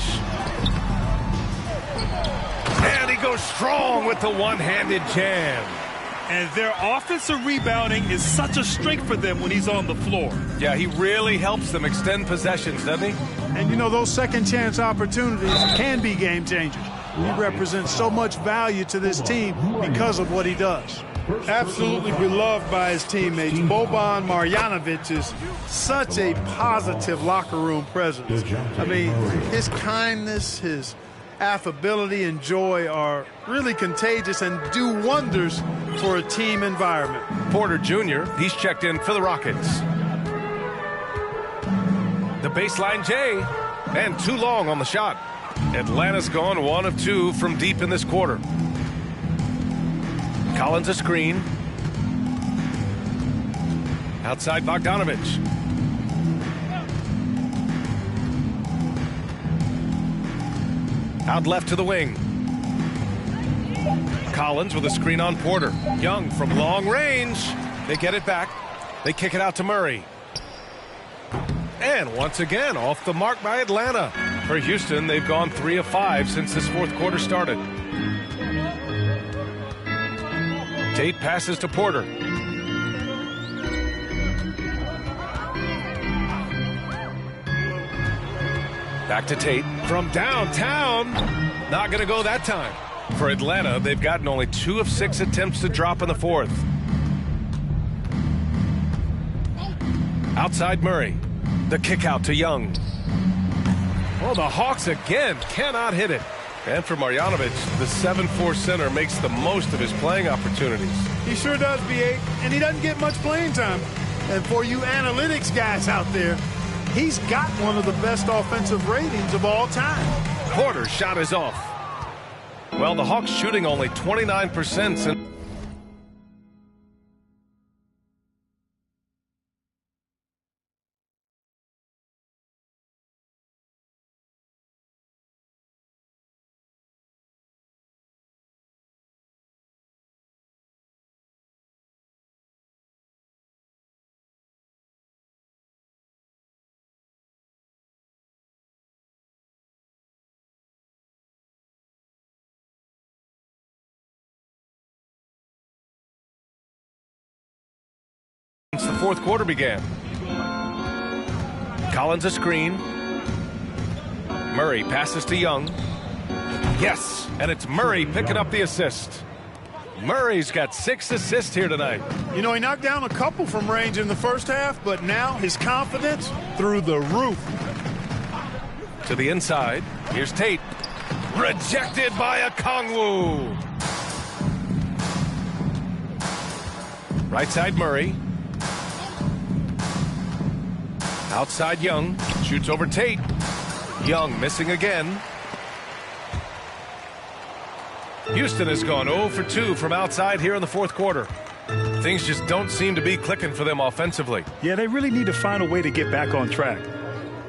And he goes strong with the one-handed jam. And their offensive rebounding is such a strength for them when he's on the floor. Yeah, he really helps them extend possessions, doesn't he? And you know, those second chance opportunities can be game changers. He represents so much value to this team because of what he does. Absolutely beloved by his teammates. Boban Marjanovic is such a positive locker room presence. I mean, his kindness, his affability and joy are really contagious and do wonders for a team environment. Porter Jr., he's checked in for the Rockets. The baseline J, and too long on the shot. Atlanta's gone 1 of 2 from deep in this quarter. Collins a screen. Outside Bogdanovic. Out left to the wing. Collins with a screen on Porter. Young from long range. They get it back. They kick it out to Murray. And once again, off the mark by Atlanta. For Houston, they've gone 3 of 5 since this fourth quarter started. Tate passes to Porter. Back to Tate from downtown. Not going to go that time. For Atlanta, they've gotten only 2 of 6 attempts to drop in the fourth. Outside Murray. The kick out to Young. Well, the Hawks again cannot hit it. And for Marjanovic, the 7'4" center makes the most of his playing opportunities. He sure does, B8, and he doesn't get much playing time. And for you analytics guys out there, he's got one of the best offensive ratings of all time. Porter's shot is off. Well, the Hawks shooting only 29% since the fourth quarter began. Collins a screen. Murray passes to Young. Yes, and it's Murray picking up the assist. Murray's got 6 assists here tonight. You know, he knocked down a couple from range in the first half, but now his confidence through the roof. To the inside. Here's Tate. Rejected by Okongwu. Right side Murray. Outside Young. Shoots over Tate. Young missing again. Houston has gone 0 for 2 from outside here in the fourth quarter. Things just don't seem to be clicking for them offensively. Yeah, they really need to find a way to get back on track.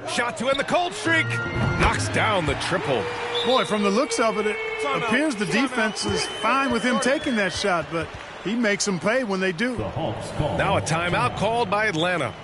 Shot to end the cold streak. Knocks down the triple. Boy, from the looks of it, it appears the defense is fine with him taking that shot, but he makes them pay when they do. Now a timeout called by Atlanta.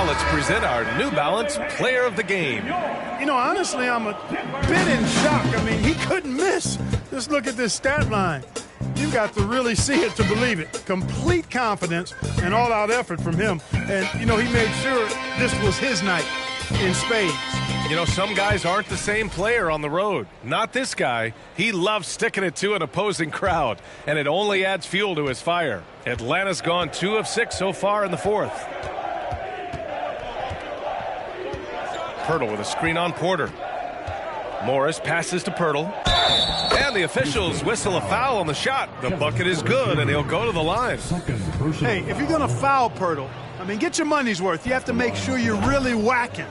Let's present our New Balance Player of the Game. You know, honestly, I'm a bit in shock. I mean, he couldn't miss. Just look at this stat line. You've got to really see it to believe it. Complete confidence and all-out effort from him. And, you know, he made sure this was his night in spades. You know, some guys aren't the same player on the road. Not this guy. He loves sticking it to an opposing crowd, and it only adds fuel to his fire. Atlanta's gone 2 of 6 so far in the fourth. Pirtle with a screen on Porter. Morris passes to Pirtle. And the officials whistle a foul on the shot. The bucket is good, and he'll go to the line. Hey, if you're going to foul Pirtle, I mean, get your money's worth. You have to make sure you're really whacking.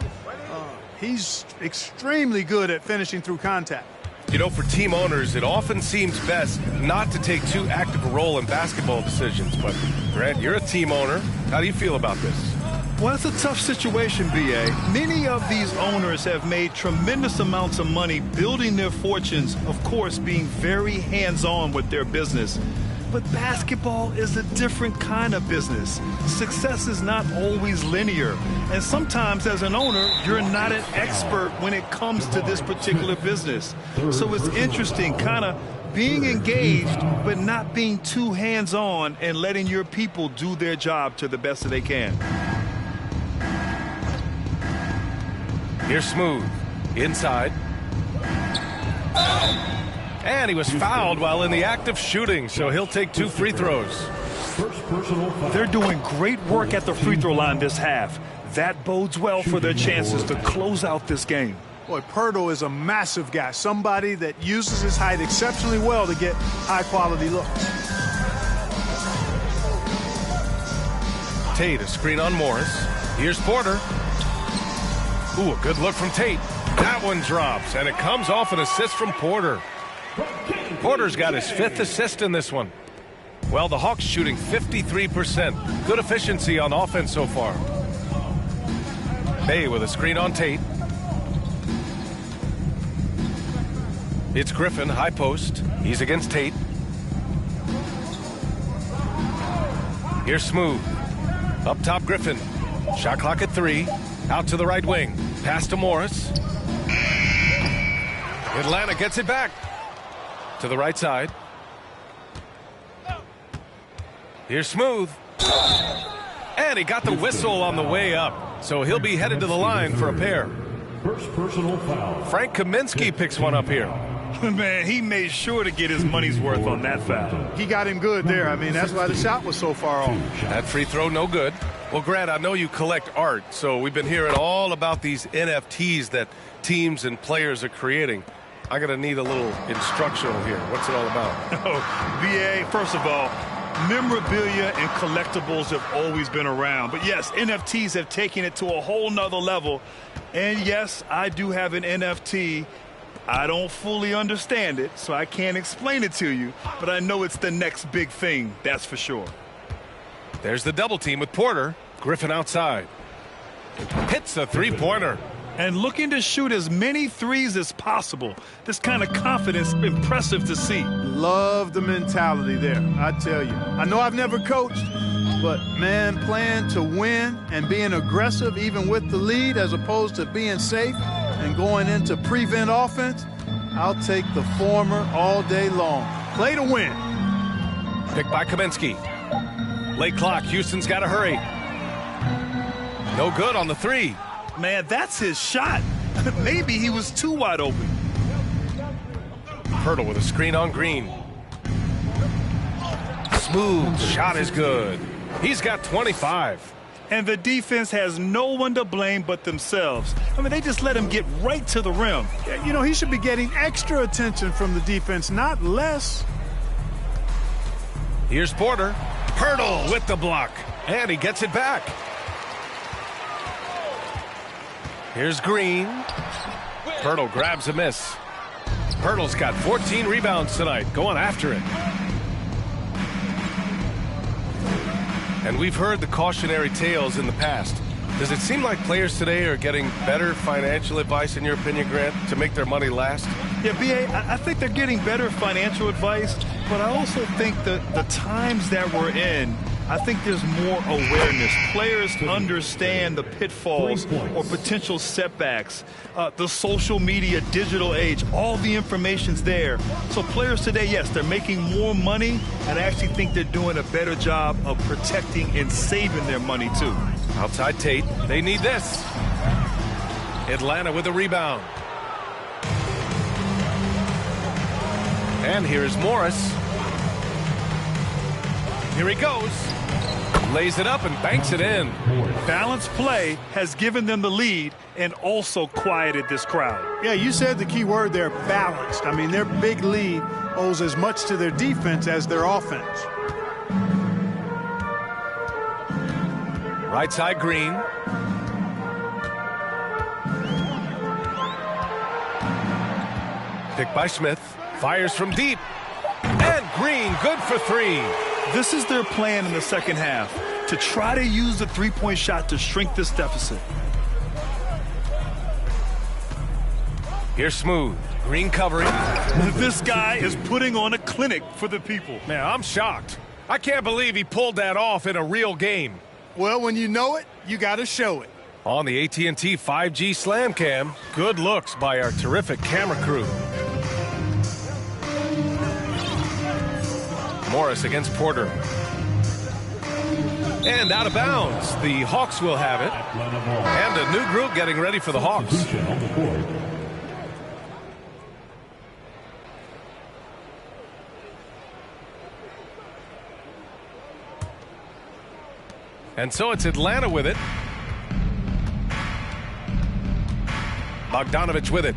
He's extremely good at finishing through contact. You know, for team owners, it often seems best not to take too active a role in basketball decisions. But, Grant, you're a team owner. How do you feel about this? Well, it's a tough situation, B.A. Many of these owners have made tremendous amounts of money building their fortunes, of course, being very hands-on with their business. But basketball is a different kind of business. Success is not always linear. And sometimes as an owner, you're not an expert when it comes to this particular business. So it's interesting, kind of being engaged, but not being too hands-on and letting your people do their job to the best that they can. Here's Smooth. Inside. And he was fouled while in the act of shooting, so he'll take 2 free throws. They're doing great work at the free throw line this half. That bodes well for their chances to close out this game. Boy, Pirtle is a massive guy, somebody that uses his height exceptionally well to get high-quality looks. Tate, a screen on Morris. Here's Porter. Ooh, a good look from Tate. That one drops, and it comes off an assist from Porter. Porter's got his 5th assist in this one. Well, the Hawks shooting 53%. Good efficiency on offense so far. Bay with a screen on Tate. It's Griffin, high post. He's against Tate. Here's Smooth. Up top, Griffin. Shot clock at 3. Out to the right wing. Pass to Morris. Atlanta gets it back. To the right side. Here's Smooth. And he got the whistle on the way up. So he'll be headed to the line for a pair. First personal foul. Frank Kaminsky picks one up here. Man, he made sure to get his money's worth on that foul. He got him good there. I mean, that's why the shot was so far off. That free throw, no good. Well, Grant, I know you collect art, so we've been hearing all about these NFTs that teams and players are creating. I'm going to need a little instructional here. What's it all about? Oh, BA, first of all, memorabilia and collectibles have always been around. But yes, NFTs have taken it to a whole nother level. And yes, I do have an NFT. I don't fully understand it, so I can't explain it to you. But I know it's the next big thing, that's for sure. There's the double team with Porter. Griffin outside. Hits a three-pointer. And looking to shoot as many threes as possible. This kind of confidence, impressive to see. Love the mentality there, I tell you. I know I've never coached, but, man, playing to win and being aggressive even with the lead as opposed to being safe and going into prevent offense, I'll take the former all day long. Play to win. Picked by Kaminsky. Late clock. Houston's got to hurry. No good on the 3. Man, that's his shot. Maybe he was too wide open. Pirtle with a screen on Green. Smooth shot is good. He's got 25. And the defense has no one to blame but themselves. I mean, they just let him get right to the rim. You know, he should be getting extra attention from the defense, not less. Here's Porter. Pirtle with the block. And he gets it back. Here's Green. Pirtle grabs a miss. Pirtle's got 14 rebounds tonight, going after it. And we've heard the cautionary tales in the past. Does it seem like players today are getting better financial advice, in your opinion, Grant, to make their money last? Yeah, B.A., I think they're getting better financial advice, but I also think that the times that we're in, I think there's more awareness. Players understand the pitfalls or potential setbacks. The social media, digital age, all the information's there. So players today, yes, they're making more money, and I actually think they're doing a better job of protecting and saving their money, too. Outside Tate, they need this. Atlanta with a rebound. And here's Morris. Here he goes. lays it up and banks it in. Balanced play has given them the lead and also quieted this crowd. Yeah, you said the key word there, balanced. I mean, their big lead owes as much to their defense as their offense. Right side, Green. Picked by Smith. Fires from deep. And Green, good for three. This is their plan in the second half, to try to use the three-point shot to shrink this deficit. Here's Smooth. Green covering. This guy is putting on a clinic for the people. Man, I'm shocked. I can't believe he pulled that off in a real game. Well, when you know it, you got to show it. On the AT&T 5G Slam Cam, good looks by our terrific camera crew. Morris against Porter. And out of bounds. The Hawks will have it. And a new group getting ready for the Hawks. And so it's Atlanta with it. Bogdanovich with it.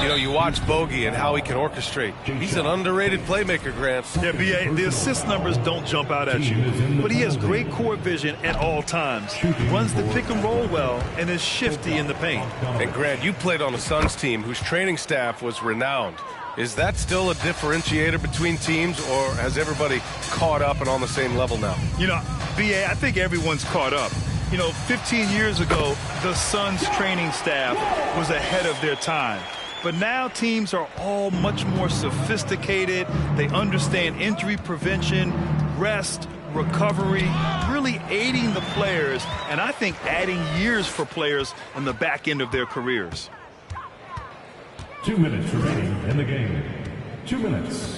You know, you watch Bogey and how he can orchestrate. He's an underrated playmaker, Grant. Yeah, B.A., the assist numbers don't jump out at you, but he has great court vision at all times. Runs the pick and roll well and is shifty in the paint. And Grant, you played on a Suns team whose training staff was renowned. Is that still a differentiator between teams, or has everybody caught up and on the same level now? You know, B.A., I think everyone's caught up. You know, 15 years ago, the Suns training staff was ahead of their time. But now teams are all much more sophisticated. They understand injury prevention, rest, recovery, really aiding the players, and I think adding years for players on the back end of their careers. 2 minutes remaining in the game. 2 minutes.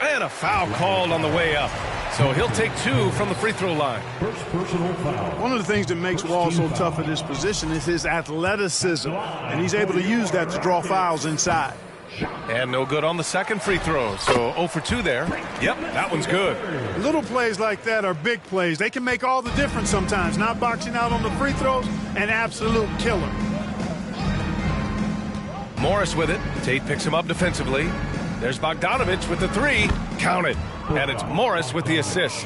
And a foul called on the way up. So he'll take two from the free throw line. First personal foul. One of the things that makes Wall so tough at this position is his athleticism, and he's able to use that to draw fouls inside. And no good on the second free throw. So 0 for 2 there. Yep, that one's good. Little plays like that are big plays. They can make all the difference sometimes. Not boxing out on the free throws, an absolute killer. Morris with it. Tate picks him up defensively. There's Bogdanovich with the three. Count it. And it's Morris with the assist.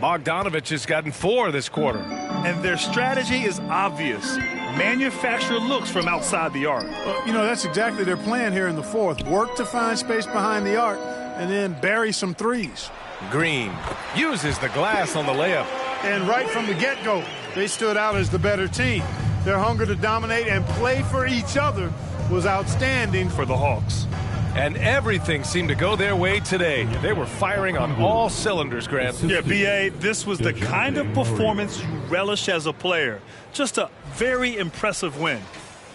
Bogdanovich has gotten 4 this quarter. And their strategy is obvious. Manufacture looks from outside the arc. You know, that's exactly their plan here in the fourth. Work to find space behind the arc and then bury some threes. Green uses the glass on the layup. And right from the get-go, they stood out as the better team. Their hunger to dominate and play for each other was outstanding for the Hawks. And everything seemed to go their way today. They were firing on all cylinders, Grant. Yeah, B.A., this was the kind of performance you relish as a player. Just a very impressive win.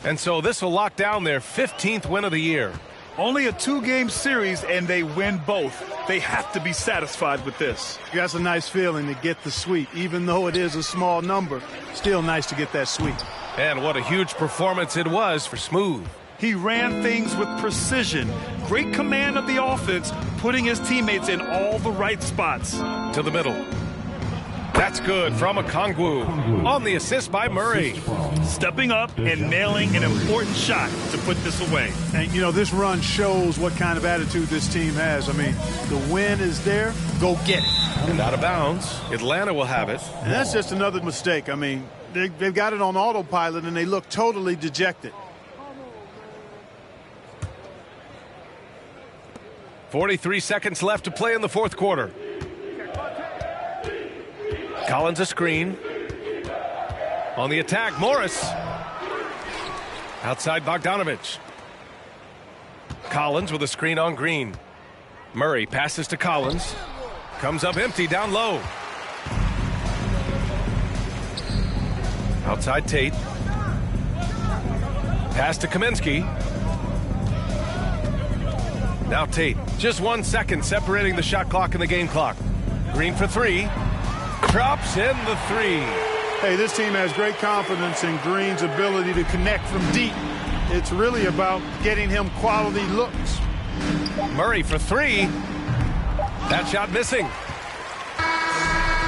And so this will lock down their 15th win of the year. Only a 2-game series, and they win both. They have to be satisfied with this. That's a nice feeling to get the sweep. Even though it is a small number, still nice to get that sweep. And what a huge performance it was for Smooth. He ran things with precision. Great command of the offense, putting his teammates in all the right spots. To the middle. That's good from Okongwu. On the assist by Murray. Stepping up and nailing an important shot to put this away. And, you know, this run shows what kind of attitude this team has. I mean, the win is there. Go get it. And out of bounds. Atlanta will have it. And that's just another mistake. I mean, they've got it on autopilot, and they look totally dejected. 43 seconds left to play in the fourth quarter. Collins a screen. On the attack, Morris. Outside Bogdanovich. Collins with a screen on Green. Murray passes to Collins. Comes up empty down low. Outside Tate. Pass to Kaminsky. Now Tate, just 1 second separating the shot clock and the game clock. Green for 3, drops in the 3. Hey, this team has great confidence in Green's ability to connect from deep. It's really about getting him quality looks. Murray for three. That shot missing.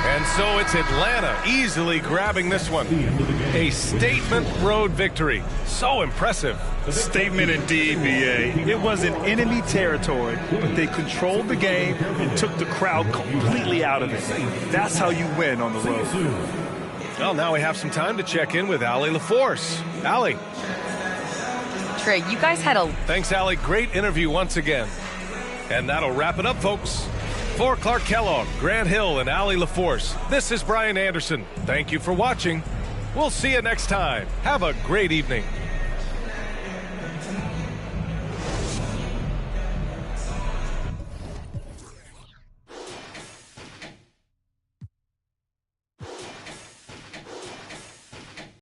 And so it's Atlanta easily grabbing this one. A statement road victory. So impressive. Statement indeed, B.A. It was in enemy territory, but they controlled the game and took the crowd completely out of it. That's how you win on the road. Well, now we have some time to check in with Allie LaForce. Allie. Trey, you guys had a... Thanks, Allie. Great interview once again. And that'll wrap it up, folks. For Clark Kellogg, Grant Hill, and Allie LaForce, this is Brian Anderson. Thank you for watching. We'll see you next time. Have a great evening.